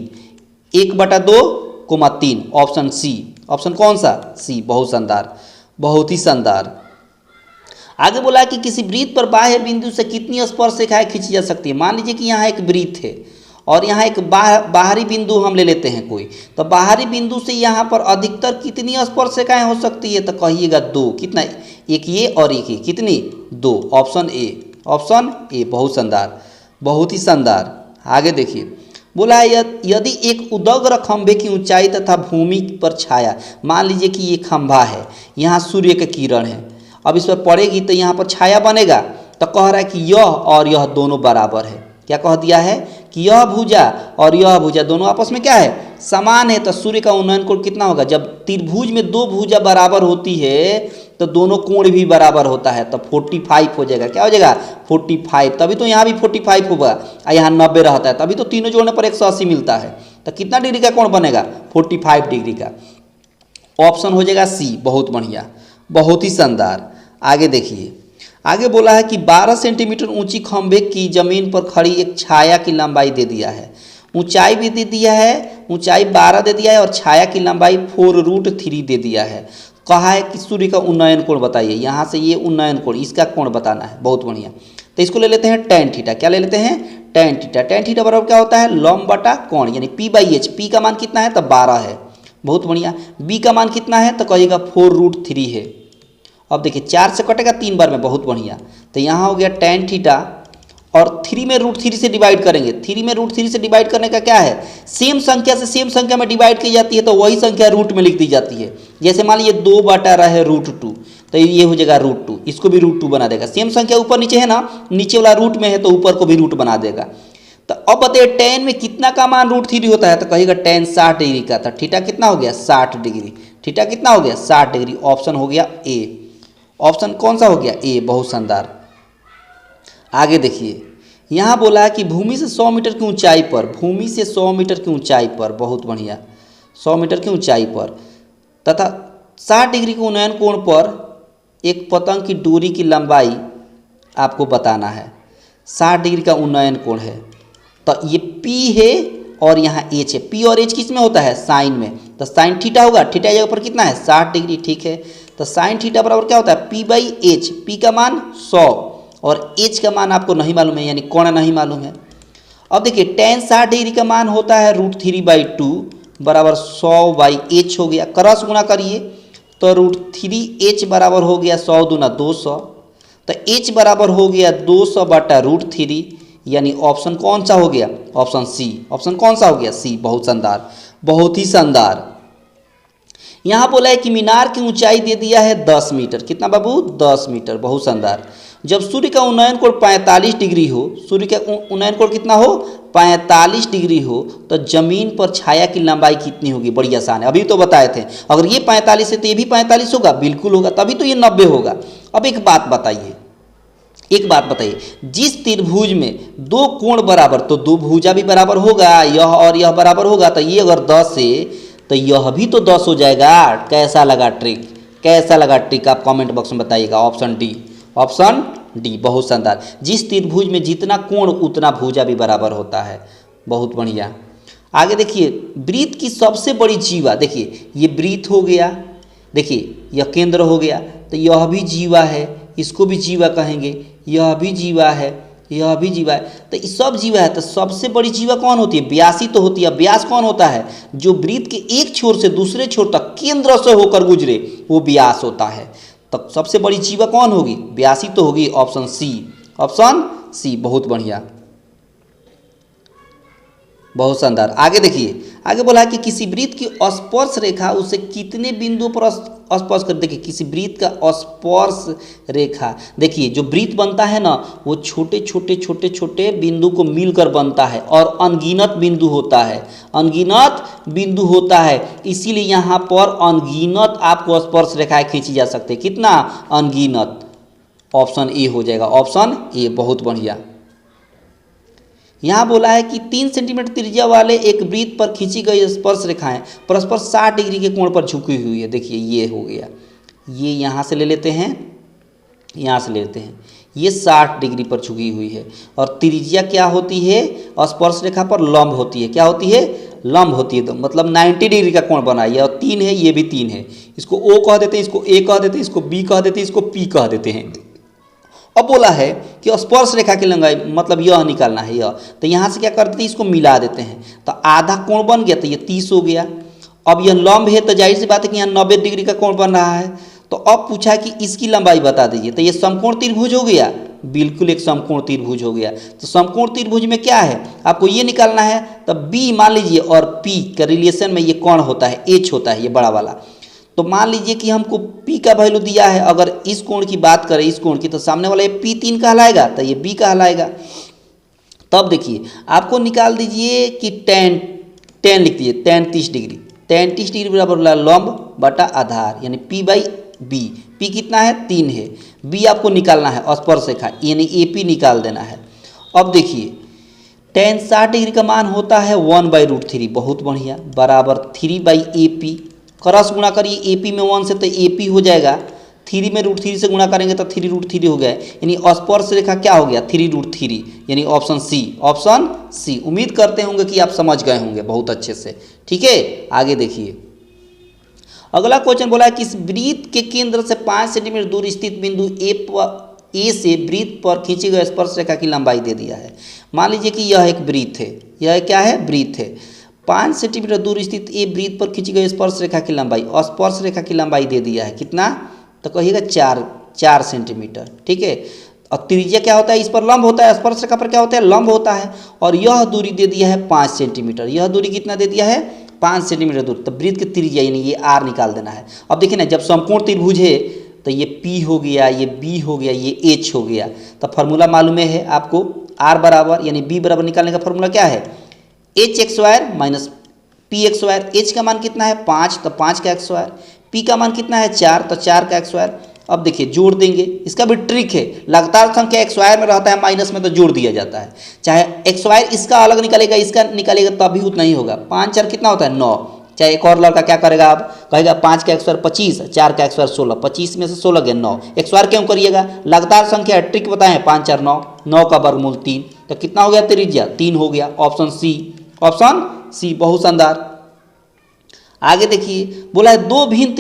1/2, 3। Option C. ऑप्शन कौन सा, सी। बहुत शानदार, बहुत ही शानदार। आगे बोला कि किसी वृत्त पर बाह्य बिंदु से कितनी स्पर्श रेखाएं खींची जा सकती है। मान लीजिए कि यहाँ एक वृत्त है और यहाँ एक बाहरी बिंदु हम ले लेते हैं कोई, तो बाहरी बिंदु से यहाँ पर अधिकतर कितनी स्पर्श रेखाएं हो सकती है, तो कहिएगा 2। कितना, एक ये और एक ये, कितनी, 2। Option A. Option A. बहुत शानदार, बहुत ही शानदार। आगे देखिए, बोला है यदि एक उदग्र खंभे की ऊंचाई तथा भूमि पर छाया, मान लीजिए कि ये खंभा है, यहाँ सूर्य के किरण है, अब इस पर पड़ेगी तो यहाँ पर छाया बनेगा, तो कह रहा है कि यह और यह दोनों बराबर है। क्या कह दिया है कि यह भुजा और यह भुजा दोनों आपस में क्या है, समान है। तो सूर्य का उन्नयन कोण कितना होगा, जब त्रिभुज में 2 भुजा बराबर होती है तो दोनों कोण भी बराबर होता है, तो 45 हो जाएगा। क्या हो जाएगा, 45। तभी तो यहाँ भी 45 होगा और यहाँ 90 रहता है, तभी तो तीनों जोड़ने पर 180 मिलता है। तो कितना डिग्री का कोण बनेगा, 45 डिग्री का। ऑप्शन हो जाएगा सी। बहुत बढ़िया, बहुत ही शानदार। आगे देखिए, आगे बोला है कि 12 सेंटीमीटर ऊंची खंभे की जमीन पर खड़ी एक छाया की लंबाई दे दिया है, ऊंचाई भी दे दिया है, ऊंचाई 12 दे दिया है और छाया की लंबाई 4√3 दे दिया है। कहा है कि सूर्य का उन्नयन कोण बताइए। यहाँ से ये उन्नयन कोण, इसका कोण बताना है। बहुत बढ़िया, तो इसको ले लेते हैं tan थीटा। क्या ले लेते हैं? tan theta. tan थीटा बराबर क्या होता है? लंब बटा कोण, यानी p/h। p का मान कितना है? तो 12 है। बहुत बढ़िया। b का मान कितना है? तो कहिएगा 4√3 है। अब देखिए 4 से कटेगा 3 बार में। बहुत बढ़िया, तो यहाँ हो गया tan थीटा और 3 में √3 से डिवाइड करेंगे। 3 में √3 से डिवाइड करने का क्या है? सेम संख्या से सेम संख्या में डिवाइड की जाती है तो वही संख्या रूट में लिख दी जाती है। जैसे मान लीजिए 2 बटा रहा है √2, तो ये हो जाएगा √2, इसको भी √2 बना देगा। सेम संख्या ऊपर नीचे है ना, नीचे वाला रूट में है तो ऊपर को भी रूट बना देगा। तो अब बताइए tan में कितना का मान √3 होता है? तो कहिएगा tan 60 डिग्री का। तो थीटा कितना हो गया? 60 डिग्री। थीटा कितना हो गया? 60 डिग्री। ऑप्शन हो गया ए। ऑप्शन कौन सा हो गया? ए। बहुत शानदार। आगे देखिए, यहाँ बोला है कि भूमि से 100 मीटर की ऊंचाई पर, भूमि से 100 मीटर की ऊंचाई पर, बहुत बढ़िया, 100 मीटर की ऊंचाई पर तथा 60 डिग्री के उन्नयन कोण पर एक पतंग की डोरी की लंबाई आपको बताना है। 60 डिग्री का उन्नयन कोण है, तो ये P है और यहाँ H है। P और H किस में होता है? साइन में। तो साइन थीटा होगा, थीटा जगह पर कितना है? 60 डिग्री। ठीक है, तो साइन थीटा बराबर क्या होता है? P/H। P का मान 100 और H का मान आपको नहीं मालूम है, यानी कोण नहीं मालूम है। अब देखिए tan 60 डिग्री का मान होता है √3/2 बराबर 100/h हो गया। क्रॉस गुणा करिए तो √3h बराबर हो गया 100 दूना 200, तो h बराबर हो गया 200 बटा √3, यानी ऑप्शन कौन सा हो गया? Option C. ऑप्शन कौन सा हो गया? सी। बहुत शानदार, बहुत ही शानदार। यहाँ बोला है कि मीनार की ऊंचाई दे दिया है 10 मीटर। कितना बाबू? 10 मीटर। बहुत शानदार। जब सूर्य का उन्नयन कोण 45 डिग्री हो, सूर्य का उन्नयन कोण कितना हो? 45 डिग्री हो, तो जमीन पर छाया की लंबाई कितनी होगी? बड़ी आसान है, अभी तो बताए थे। अगर ये 45 है तो ये भी 45 होगा, बिल्कुल होगा, तभी तो ये 90 होगा। अब एक बात बताइए, एक बात बताइए, जिस त्रिभुज में दो कोण बराबर, तो दो भुजा भी बराबर होगा, यह और यह बराबर होगा, तो ये अगर 10 है तो यह भी तो 10 हो जाएगा। कैसा लगा ट्रिक? कैसा लगा ट्रिक? आप कमेंट बॉक्स में बताइएगा। Option D. Option D. बहुत शानदार। जिस त्रिभुज में जितना कोण उतना भुजा भी बराबर होता है। बहुत बढ़िया। आगे देखिए, वृत्त की सबसे बड़ी जीवा, देखिए ये वृत्त हो गया, देखिए यह केंद्र हो गया, तो यह भी जीवा है, इसको भी जीवा कहेंगे, यह भी जीवा है, यह भी जीवा है, तो ये सब जीवा है। तो सबसे बड़ी जीवा कौन होती है? व्यास ही तो होती है। व्यास कौन होता है? जो वृत्त के एक छोर से दूसरे छोर तक केंद्र से होकर गुजरे, वो व्यास होता है। तब सबसे बड़ी जीवा कौन होगी? व्यास ही तो होगी। Option C. Option C. बहुत बढ़िया, बहुत शानदार। आगे देखिए, आगे बोला है कि किसी वृत्त की स्पर्श रेखा उसे कितने बिंदुओं पर स्पर्श कर। देखिए किसी वृत्त का स्पर्श रेखा, देखिए जो वृत्त बनता है ना, वो छोटे छोटे छोटे छोटे बिंदु को मिलकर बनता है और अनगिनत बिंदु होता है, अनगिनत बिंदु होता है। इसीलिए यहाँ पर अनगिनत आपको स्पर्श रेखाएं खींची जा सकती है। कितना? अनगिनत। ऑप्शन ए हो जाएगा। Option A. बहुत बढ़िया। यहाँ बोला है कि 3 सेंटीमीटर त्रिज्या वाले एक वृत्त पर खींची गई स्पर्श रेखाएं परस्पर 60 डिग्री के कोण पर झुकी हुई है। देखिए ये हो गया, ये यहाँ से ले लेते हैं, यहाँ से ले लेते हैं, ये 60 डिग्री पर झुकी हुई है और त्रिज्या क्या होती है? स्पर्श रेखा पर लंब होती है। क्या होती है? लंब होती है। तो मतलब 90 डिग्री का कोण बना है, और 3 है, ये भी 3 है। इसको ओ कह देते हैं, इसको ए कह देते हैं, इसको बी कह देते हैं, इसको पी कह देते हैं। अब बोला है कि स्पर्श रेखा की लंबाई मतलब यह निकालना है, यह, तो यहाँ से क्या करते हैं? इसको मिला देते हैं, तो आधा कोण बन गया, तो ये 30 हो गया। अब यह लंब है तो जाहिर सी बात है कि यहाँ 90 डिग्री का कोण बन रहा है। तो अब पूछा कि इसकी लंबाई बता दीजिए, तो ये समकोण त्रिभुज हो गया। बिल्कुल एक समकोण त्रिभुज हो गया। तो समकोण त्रिभुज में क्या है? आपको ये निकालना है। तो बी मान लीजिए और पी का रिलेशन में ये कोण होता है, एच होता है, ये बड़ा वाला। तो मान लीजिए कि हमको P का वैल्यू दिया है, अगर इस कोण की बात करें, इस कोण की, तो सामने वाला ये P3 कहलाएगा, तो ये B कहलाएगा। तब देखिए आपको निकाल दीजिए कि tan लिख दीजिए, tan 30 डिग्री। tan 30 डिग्री बराबर होला लंब बटा आधार, यानी P/B। P कितना है? 3 है। B आपको निकालना है स्पर्श रेखा, यानी AP निकाल देना है। अब देखिए tan 60 डिग्री का मान होता है 1/√3। बहुत बढ़िया, बराबर 3/AP। क्रॉस गुणा करिए AP में 1 से, तो AP हो जाएगा 3 में √3 से गुणा करेंगे तो 3√3 हो गया, यानी स्पर्श रेखा क्या हो गया 3√3, यानी ऑप्शन सी, ऑप्शन सी। उम्मीद करते होंगे कि आप समझ गए होंगे बहुत अच्छे से। ठीक है, आगे देखिए अगला क्वेश्चन बोला है कि इस वृत्त के केंद्र से 5 सेंटीमीटर दूर स्थित बिंदु ए से वृत्त पर खींची गई स्पर्श रेखा की लंबाई दे दिया है। मान लीजिए कि यह एक वृत्त है, यह क्या है वृत्त है, 5 सेंटीमीटर दूर स्थित ए वृत्त पर खींची गई स्पर्श रेखा की लंबाई, और स्पर्श रेखा की लंबाई दे दिया है कितना, तो कहिएगा 4 सेंटीमीटर। ठीक है, और त्रिज्या क्या होता है, इस पर लंब होता है, स्पर्श रेखा पर क्या होता है लंब होता है, और यह दूरी दे दिया है 5 सेंटीमीटर। यह दूरी कितना दे दिया है 5 सेंटीमीटर दूर। तो वृत्त की त्रिज्या यानी ये आर निकाल देना है। अब देखिए ना, जब समकोण त्रिभुज है तो ये P हो गया, ये B हो गया, ये H हो गया। तो फार्मूला मालूम है आपको, R बराबर यानी B बराबर निकालने का फार्मूला क्या है, HX² माइनस PX²। H का मान कितना है 5, तो 5 का x², P का मान कितना है 4, तो 4 का x²। अब देखिए जोड़ देंगे, इसका भी ट्रिक है, लगातार संख्या x² में रहता है माइनस में तो जोड़ दिया जाता है। चाहे x² इसका अलग निकालेगा, इसका निकालेगा तभी उतना ही होगा। 5 4 कितना होता है 9। चाहे एक और लड़का क्या करेगा, अब कहेगा 5 का x² 25, 4 का x² 16, 25 में से 16 गया 9। x² क्यों करिएगा, लगातार संख्या है, ट्रिक बताएं, 5 4 9, 9 का वर्गमूल 3, तो कितना हो गया त्रिज्या 3 हो गया, ऑप्शन सी, ऑप्शन सी, बहुत शानदार। आगे देखिए बोला है दो भिन्न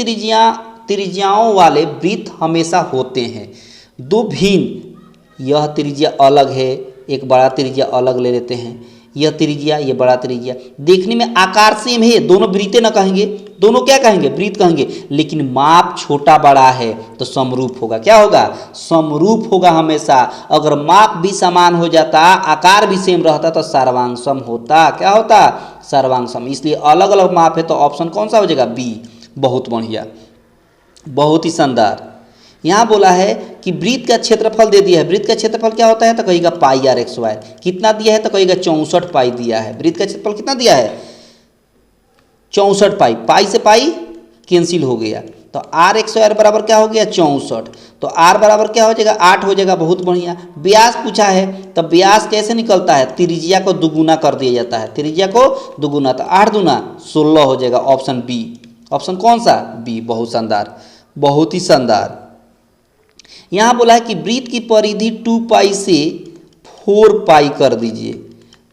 त्रिज्याओं वाले वृत्त हमेशा होते हैं। दो भिन्न, यह त्रिज्या अलग है, एक बड़ा त्रिज्या अलग ले लेते हैं, यह त्रिज्या ये बड़ा त्रिज्या, देखने में आकार सेम है, दोनों वृत्तें न कहेंगे, दोनों क्या कहेंगे वृत्त कहेंगे, लेकिन माप छोटा बड़ा है तो समरूप होगा। क्या होगा, समरूप होगा हमेशा। अगर माप भी समान हो जाता, आकार भी सेम रहता तो सर्वांगसम होता। क्या होता, सर्वांगसम। इसलिए अलग अलग माप है तो ऑप्शन कौन सा हो जाएगा बी। बहुत बढ़िया, बहुत ही शानदार। यहाँ बोला है कि वृत्त का क्षेत्रफल दे दिया है। वृत्त का क्षेत्रफल क्या होता है, तो कहेगा पाई आर एक्स वाई। कितना दिया है, तो कहेगा 64 पाई दिया है। वृत्त का क्षेत्रफल कितना दिया है 64 पाई। पाई से पाई कैंसिल हो गया, तो आर एक्स वाई बराबर क्या हो गया 64। तो आर बराबर क्या हो जाएगा 8 हो जाएगा। बहुत बढ़िया। व्यास पूछा है, तो व्यास कैसे निकलता है, त्रिज्या को दुगुना कर दिया जाता है, त्रिज्या को दुगुना, तो 8 दूना 16 हो जाएगा, ऑप्शन बी। ऑप्शन कौन सा, बी। बहुत शानदार, बहुत ही शानदार। यहाँ बोला है कि वृत्त की परिधि 2 पाई से 4 पाई कर दीजिए।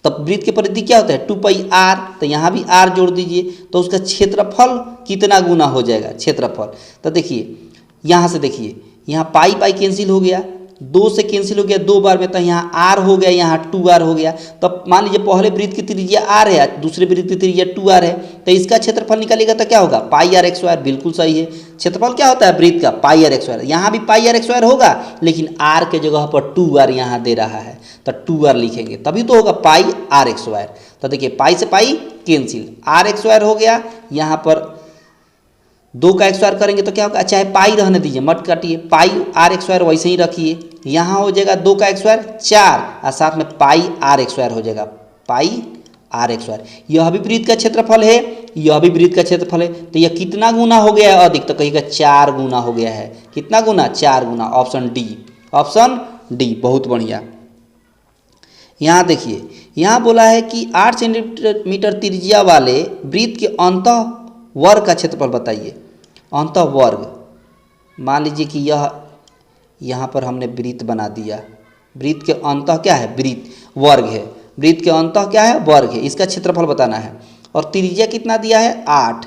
तब वृत्त की परिधि क्या होता है 2 पाई आर, तो यहाँ भी आर जोड़ दीजिए, तो उसका क्षेत्रफल कितना गुना हो जाएगा क्षेत्रफल। तो देखिए यहाँ से, देखिए यहाँ पाई पाई कैंसिल हो गया, 2 से कैंसिल हो गया 2 बार में, तो यहाँ आर हो गया, यहाँ 2r हो गया। तो मान लीजिए पहले वृत्त की त्रिज्या आर है, दूसरे वृत्त की त्रिज्या 2r है, तो इसका क्षेत्रफल निकालेगा तो क्या होगा पाई आर एक्स वायर। बिल्कुल सही है। क्षेत्रफल क्या होता है वृत्त का पाई आर एक्स वायर। यहाँ भी पाई आर एक्स वायर होगा, लेकिन आर के जगह पर 2r यहाँ दे रहा है, तो 2r लिखेंगे तभी तो होगा पाई आर एक्स वायर। तो देखिए पाई से पाई कैंसिल, आर एक्स वायर हो गया, यहाँ पर 2 का एक्स वायर करेंगे तो क्या होगा, चाहे पाई रहने दीजिए मत काटिए, पाई आर एक्स वायर वैसे ही रखिए। यहाँ हो जाएगा 2 का एक्स वायर 4, और साथ में पाई आर एक्स वायर हो जाएगा, पाई आर एक्स वायर। यह भी वृत्त का क्षेत्रफल है, यह भी वृत्त का क्षेत्रफल है, तो यह कितना गुना हो गया है अधिक, तो कहिएगा 4 गुना हो गया है। कितना गुना, 4 गुना, ऑप्शन डी, ऑप्शन डी। बहुत बढ़िया। यहाँ देखिए, यहाँ बोला है कि 8 सेंटीमीटर त्रिज्या वाले वृत्त के अंतः वर्ग का क्षेत्रफल बताइए। अंतः वर्ग, मान लीजिए कि यह यहाँ पर हमने वृत्त बना दिया, वृत्त के अंतः क्या है, वृत्त वर्ग है, वृत्त के अंतः क्या है वर्ग है, इसका क्षेत्रफल बताना है। और त्रिज्या कितना दिया है 8,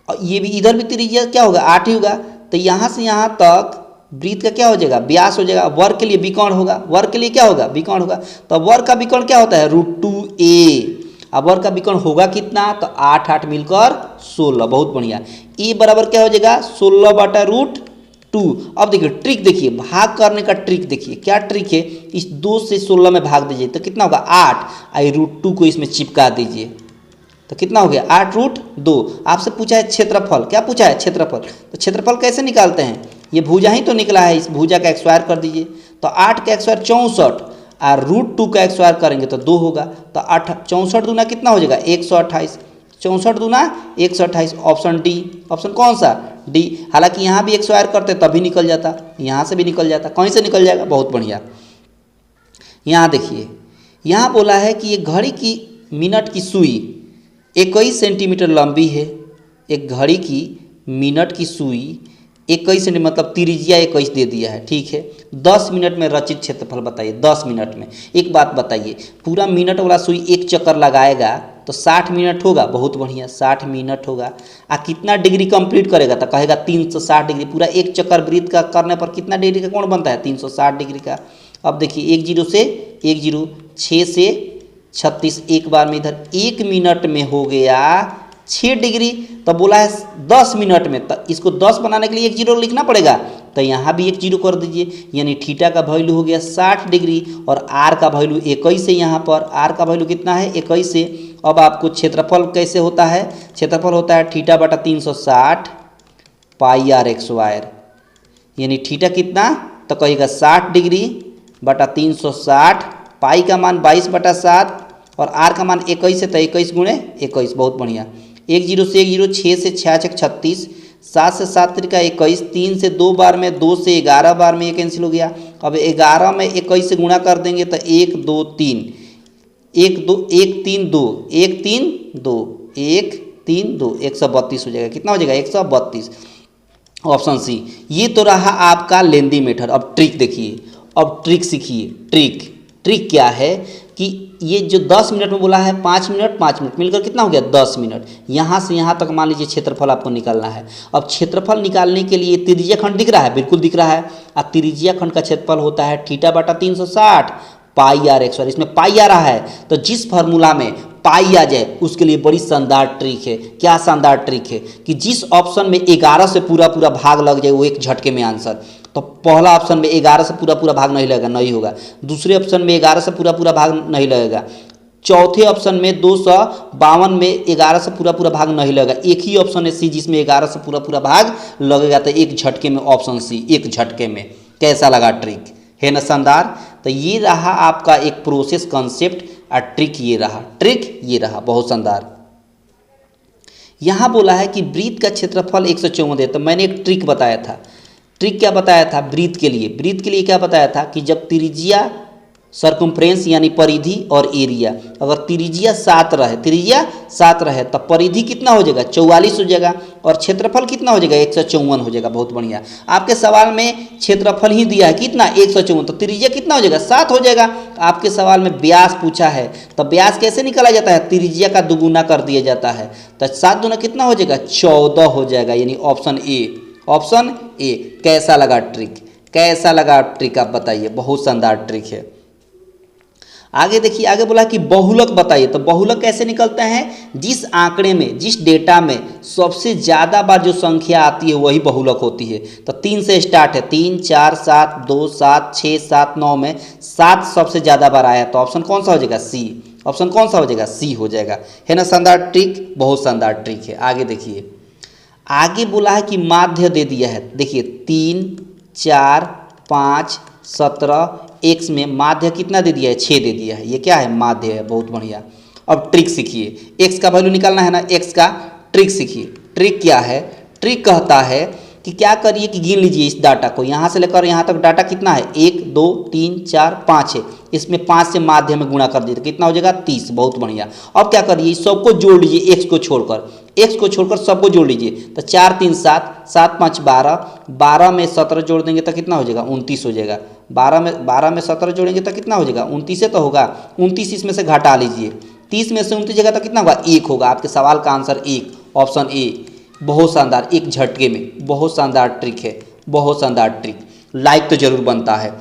और ये भी इधर भी त्रिज्या क्या होगा 8 ही होगा। तो यहाँ से यहाँ तक वृत्त का क्या हो जाएगा व्यास हो जाएगा। वर्ग के लिए विकर्ण होगा, वर्ग के लिए क्या होगा विकर्ण होगा। तो वर्ग का विकर्ण क्या होता है √2a। अब वर्ग का विकर्ण होगा कितना, तो 8 8 मिलकर 16। बहुत बढ़िया। ए बराबर क्या हो जाएगा 16/√2। अब देखिए ट्रिक, देखिए भाग करने का ट्रिक देखिए, क्या ट्रिक है, इस 2 से 16 में भाग दीजिए तो कितना होगा 8, आई √2 को इसमें चिपका दीजिए तो कितना हो गया 8√2। आपसे पूछा है क्षेत्रफल, क्या पूछा है क्षेत्रफल, तो क्षेत्रफल कैसे निकालते हैं, ये भुजा ही तो निकला है, इस भुजा का एक्स वायर कर दीजिए, तो 8 का एक्स वायर 64, और √2 का एक्स वायर करेंगे तो 2 होगा, तो 64 दूना कितना हो जाएगा 128, 64 दूना 128, ऑप्शन डी। ऑप्शन कौन सा, डी। हालांकि यहाँ भी एक्स वायर करते तभी निकल जाता, यहाँ से भी निकल जाता, कहीं से निकल जाएगा। बहुत बढ़िया। यहाँ देखिए, यहाँ बोला है कि ये घड़ी की मिनट की सुई 21 सेंटीमीटर लंबी है। एक घड़ी की मिनट की सुई 21 सेंटीमीटर मतलब त्रिज्या 21 दे दिया है, ठीक है। 10 मिनट में रचित क्षेत्रफल बताइए, 10 मिनट में। एक बात बताइए, पूरा मिनट वाला सुई एक चक्कर लगाएगा तो 60 मिनट होगा, बहुत बढ़िया 60 मिनट होगा। कितना डिग्री कंप्लीट करेगा तो कहेगा 360 डिग्री। पूरा एक चक्कर वृत्त का करने पर कितना डिग्री का कोण बनता है, 360 डिग्री का। अब देखिए 1 0 से 1 0, 6 से 36, एक बार में इधर 1 मिनट में हो गया 6 डिग्री। तो बोला है 10 मिनट में, तो इसको 10 बनाने के लिए 1 0 लिखना पड़ेगा, तो यहाँ भी 1 0 कर दीजिए। यानी थीटा का वैल्यू हो गया 60 डिग्री और आर का वैल्यू 21 है। यहाँ पर आर का वैल्यू कितना है, 21 है। अब आपको क्षेत्रफल कैसे होता है, क्षेत्रफल होता है थीटा बटा 360 पाई आर एक्स वायर। यानी थीटा कितना, तो कहेगा 60 डिग्री बटा 360, पाई का मान 22 बटा 7 और आर का मान 21 है, तो 21 गुणे 21, बहुत बढ़िया। 1 0 से 1 0, 6 से 6 6 36, 7 से 7 त्रिका 21, 3 से 2 बार में, 2 से 11 बार में, ये कैंसिल हो गया। अब 11 में 21 से गुणा कर देंगे तो 1 2 3, 1 2 1 3 2, 1 3 2, 1 3 2, 132 हो जाएगा। कितना हो जाएगा, 132, ऑप्शन सी। ये तो रहा आपका लेंदी मेथड। अब ट्रिक देखिए, अब ट्रिक सीखिए। ट्रिक क्या है कि ये जो 10 मिनट में बोला है, 5 मिनट 5 मिनट मिलकर कितना हो गया, 10 मिनट। यहाँ से यहाँ तक मान लीजिए क्षेत्रफल आपको निकालना है। अब क्षेत्रफल निकालने के लिए त्रिज्या खंड दिख रहा है, बिल्कुल दिख रहा है। अब त्रिज्या खंड का क्षेत्रफल होता है थीटा बटा 360 पाई आर एक्स वायर। इसमें पाई आ रहा है, तो जिस फार्मूला में पाई आ जाए उसके लिए बड़ी शानदार ट्रिक है। क्या शानदार ट्रिक है कि जिस ऑप्शन में 11 से पूरा पूरा भाग लग जाए वो एक झटके में आंसर। तो पहला ऑप्शन में 11 से पूरा पूरा भाग नहीं लगेगा, नहीं होगा। दूसरे ऑप्शन में 11 से पूरा पूरा भाग नहीं लगेगा। चौथे ऑप्शन में 252 में 11 से पूरा पूरा भाग नहीं लगेगा। एक ही ऑप्शन है सी जिसमें 11 से पूरा पूरा भाग लगेगा, तो एक झटके में ऑप्शन सी, एक झटके में। कैसा लगा ट्रिक, है ना शानदार। तो ये रहा आपका एक प्रोसेस कॉन्सेप्ट और ट्रिक ये रहा बहुत शानदार। यहाँ बोला है कि वृत्त का क्षेत्रफल 154 है, तो मैंने एक ट्रिक बताया था। ट्रिक क्या बताया था वृत्त के लिए, क्या बताया था कि जब त्रिज्या सर्कम्फ्रेंस यानी परिधि और एरिया, अगर त्रिज्या 7 रहे तो परिधि कितना हो जाएगा, 44 हो जाएगा और क्षेत्रफल कितना हो जाएगा, 154 हो जाएगा। बहुत बढ़िया। आपके सवाल में क्षेत्रफल ही दिया है कितना, 154, तो त्रिज्या कितना हो जाएगा, 7 हो जाएगा। आपके सवाल में व्यास पूछा है, तो व्यास कैसे निकाला जाता है, त्रिज्या का दुगुना कर दिया जाता है, तो 7 दूना कितना हो जाएगा, 14 हो जाएगा। यानी ऑप्शन ए। कैसा लगा ट्रिक, आप बताइए, बहुत शानदार ट्रिक है। आगे देखिए, आगे बोला कि बहुलक बताइए। तो बहुलक कैसे निकलते हैं, जिस आंकड़े में, जिस डेटा में सबसे ज़्यादा बार जो संख्या आती है वही बहुलक होती है। तो 3 से स्टार्ट है, 3 4 7 2 7 6 7 9 में 7 सबसे ज़्यादा बार आया, तो ऑप्शन कौन सा हो जाएगा, सी। ऑप्शन कौन सा हो जाएगा, सी हो जाएगा। है ना शानदार ट्रिक, बहुत शानदार ट्रिक है। आगे देखिए, आगे बोला है कि माध्य दे दिया है। देखिए 3 4 5 17, एक्स में माध्य कितना दे दिया है, 6 दे दिया है। ये क्या है, माध्य है। बहुत बढ़िया। अब ट्रिक सीखिए, एक्स का वैल्यू निकालना है ना, एक्स का ट्रिक सीखिए। ट्रिक क्या है, ट्रिक कहता है कि क्या करिए कि गिन लीजिए इस डाटा को, यहाँ से लेकर यहाँ तक डाटा कितना है, 1 2 3 4 5 है। इसमें 5 से माध्य में गुणा कर दीजिए तो कितना हो जाएगा, 30। बहुत बढ़िया। अब क्या करिए, सबको जोड़ लीजिए, एक्स को छोड़कर सबको जोड़ लीजिए। तो 4 3 7, 7 5 12, 12 में 17 जोड़ देंगे तो कितना हो जाएगा, 29 हो जाएगा। 12 में 17 जोड़ेंगे तो कितना हो जाएगा, 29 से तो होगा। 29 इसमें से घटा लीजिए, 30 में से 29 जगह तो कितना होगा, 1 होगा। आपके सवाल का आंसर 1, ऑप्शन ए। बहुत शानदार, एक झटके में, बहुत शानदार ट्रिक है, बहुत शानदार ट्रिक। लाइक तो जरूर बनता है,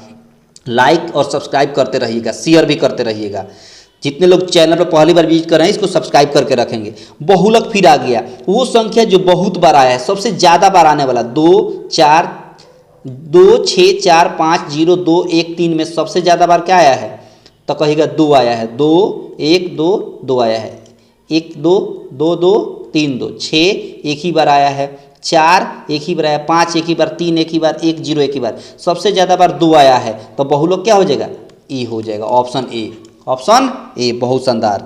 लाइक और सब्सक्राइब करते रहिएगा, शेयर भी करते रहिएगा। जितने लोग चैनल पर पहली बार विजिट कर रहे हैं इसको सब्सक्राइब करके रखेंगे। बहुलक फिर आ गया, वो संख्या जो बहुत बार आया है, सबसे ज़्यादा बार आने वाला, 2 4 2 6 4 5 0 2 1 3 में सबसे ज़्यादा बार क्या आया है, तो कहिएगा 2 आया है। 2 1 2 2 आया है, 1 2 2 2 3 2, 6 एक ही बार आया है, 4 एक ही बार आया, 5 एक ही बार, 3 एक ही बार, 1 0 एक ही बार। सबसे ज़्यादा बार 2 आया है, तो बहुलक क्या हो जाएगा, ए हो जाएगा। ऑप्शन ए, बहुत शानदार।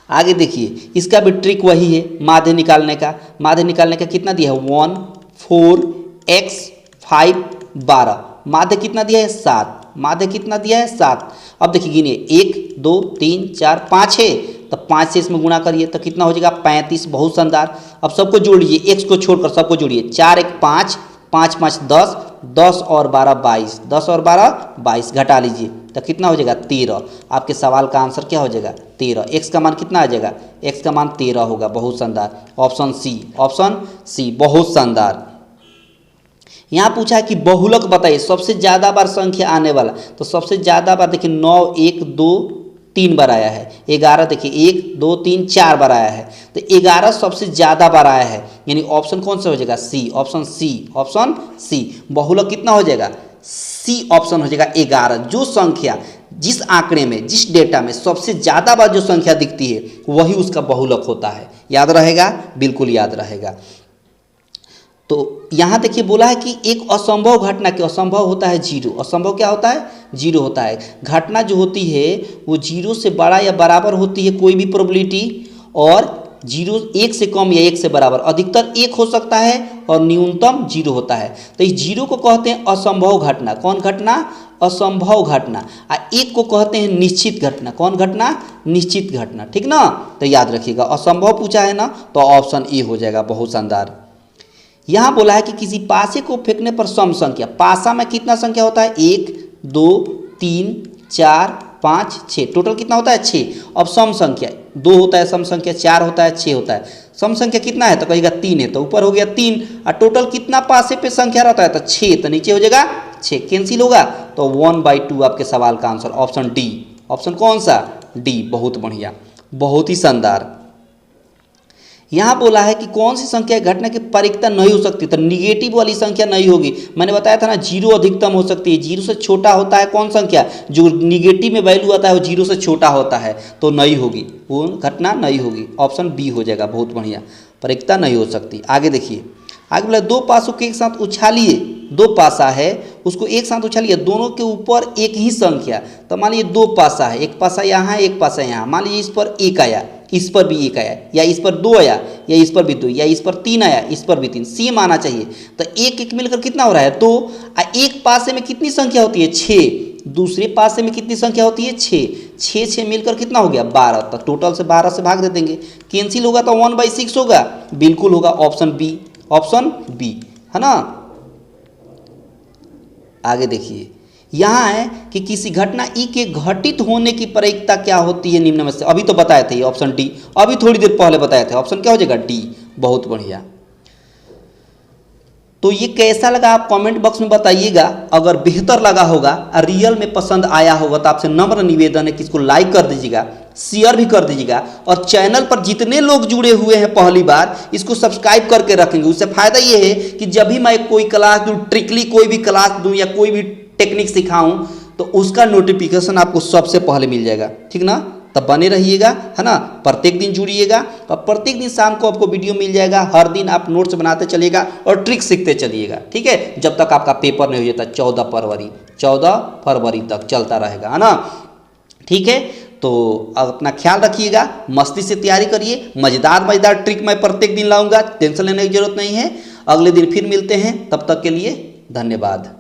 आगे देखिए, इसका भी ट्रिक वही है, माध्य निकालने का कितना दिया है, 1 4 x 5 12। माध्य कितना दिया है, 7। अब देखिए गिनिए, 1 2 3 4 5 है, तो 5 से इसमें गुणा करिए तो कितना हो जाएगा 35। बहुत शानदार। अब सबको जोड़ लीजिए, x को छोड़कर सबको जोड़िए। 4 1 5, 5 5 10, 10 और 12 22, 10 और 12 22, घटा लीजिए तो कितना हो जाएगा 13। आपके सवाल का आंसर क्या हो जाएगा 13। x का मान कितना आ जाएगा, x का मान 13 होगा। बहुत शानदार। ऑप्शन सी, ऑप्शन सी, बहुत शानदार। यहाँ पूछा है कि बहुलक बताइए, सबसे ज़्यादा बार संख्या आने वाला। तो सबसे ज़्यादा बार देखिए 9 1 2 3 बार आया है। 11 देखिए 1 2 3 4 बार आया है। तो 11 सबसे ज़्यादा बार आया है, यानी ऑप्शन कौन सा हो जाएगा सी, ऑप्शन सी, ऑप्शन सी। बहुलक कितना हो जाएगा, सी ऑप्शन हो जाएगा 11। जो संख्या जिस आंकड़े में, जिस डेटा में सबसे ज़्यादा बार जो संख्या दिखती है वही उसका बहुलक होता है। याद रहेगा, बिल्कुल याद रहेगा। तो यहाँ देखिए बोला है कि एक असंभव घटना के असंभव होता है जीरो। असंभव क्या होता है, जीरो होता है। घटना जो होती है वो जीरो से बड़ा या बराबर होती है कोई भी प्रोबेबिलिटी, और जीरो 1 से कम या 1 से बराबर। अधिकतर 1 हो सकता है और न्यूनतम जीरो होता है। तो इस जीरो को कहते हैं असंभव घटना। कौन घटना, असंभव घटना। और 1 को कहते हैं निश्चित घटना। कौन घटना, निश्चित घटना। ठीक ना, तो याद रखिएगा। असंभव पूछा है ना तो ऑप्शन ए हो जाएगा। बहुत शानदार। यहाँ बोला है कि किसी पासे को फेंकने पर सम संख्या, पासा में कितना संख्या होता है 1 2 3 4 5 6, टोटल कितना होता है 6। अब सम संख्या 2 होता है, सम संख्या 4 होता है, 6 होता है। सम संख्या कितना है तो कहेगा 3 है, तो ऊपर हो गया 3। और टोटल कितना पासे पे संख्या रहता है तो 6, तो नीचे हो जाएगा 6। कैंसिल होगा तो 1/2 आपके सवाल का आंसर ऑप्शन डी। ऑप्शन कौन सा, डी। बहुत बढ़िया, बहुत ही शानदार। यहाँ बोला है कि कौन सी संख्या घटना की परिकता नहीं हो सकती, तो निगेटिव वाली संख्या नहीं होगी। मैंने बताया था ना, जीरो अधिकतम हो सकती है। जीरो से छोटा होता है कौन संख्या, जो निगेटिव में वैल्यू आता है वो जीरो से छोटा होता है, तो नहीं होगी, वो घटना नहीं होगी। ऑप्शन बी हो जाएगा। बहुत बढ़िया, परिकता नहीं हो सकती। आगे देखिए, आगे बोला 2 पासों के एक साथ उछालिए। 2 पासा है उसको एक साथ उछालिए, दोनों के ऊपर एक ही संख्या। तो मान लीजिए 2 पासा है, एक पासा यहाँ है, एक पासा यहाँ। मान लीजिए इस पर 1 आया, इस पर भी 1 आया, या इस पर 2 आया, या इस पर भी 2, या इस पर 3 आया, इस पर भी 3। सेम आना चाहिए। तो 1 1 मिलकर कितना हो रहा है 2। एक पासे में कितनी संख्या होती है 6, दूसरे पासे में कितनी संख्या होती है 6। 6 6 मिलकर कितना हो गया 12। तो टोटल से 12 से भाग दे देंगे, कैंसिल होगा तो 1/6 होगा। बिल्कुल होगा, ऑप्शन बी, ऑप्शन बी, है ना। आगे देखिए, यहाँ है कि किसी घटना ई के घटित होने की प्रायिकता क्या होती है निम्न में से। अभी तो बताए थे, ये ऑप्शन डी। अभी थोड़ी देर पहले बताए थे, ऑप्शन क्या हो जाएगा डी। बहुत बढ़िया। तो ये कैसा लगा आप कमेंट बॉक्स में बताइएगा। अगर बेहतर लगा होगा और रियल में पसंद आया होगा तो आपसे नम्र निवेदन है कि इसको लाइक कर दीजिएगा, शेयर भी कर दीजिएगा, और चैनल पर जितने लोग जुड़े हुए हैं पहली बार इसको सब्सक्राइब करके रखेंगे। उससे फायदा ये है कि जब भी मैं कोई क्लास दूँ, ट्रिकली कोई भी क्लास दूँ या कोई भी टेक्निक सिखाऊं, तो उसका नोटिफिकेशन आपको सबसे पहले मिल जाएगा। ठीक ना, तब बने रहिएगा, है ना। प्रत्येक दिन जुड़िएगा और प्रत्येक दिन शाम को आपको वीडियो मिल जाएगा। हर दिन आप नोट्स बनाते चलिएगा और ट्रिक सीखते चलिएगा। ठीक है, जब तक आपका पेपर नहीं हो जाता 14 फरवरी तक चलता रहेगा, है ना। ठीक है, तो अपना ख्याल रखिएगा, मस्ती से तैयारी करिए। मज़ेदार ट्रिक मैं प्रत्येक दिन लाऊंगा, टेंशन लेने की जरूरत नहीं है। अगले दिन फिर मिलते हैं, तब तक के लिए धन्यवाद।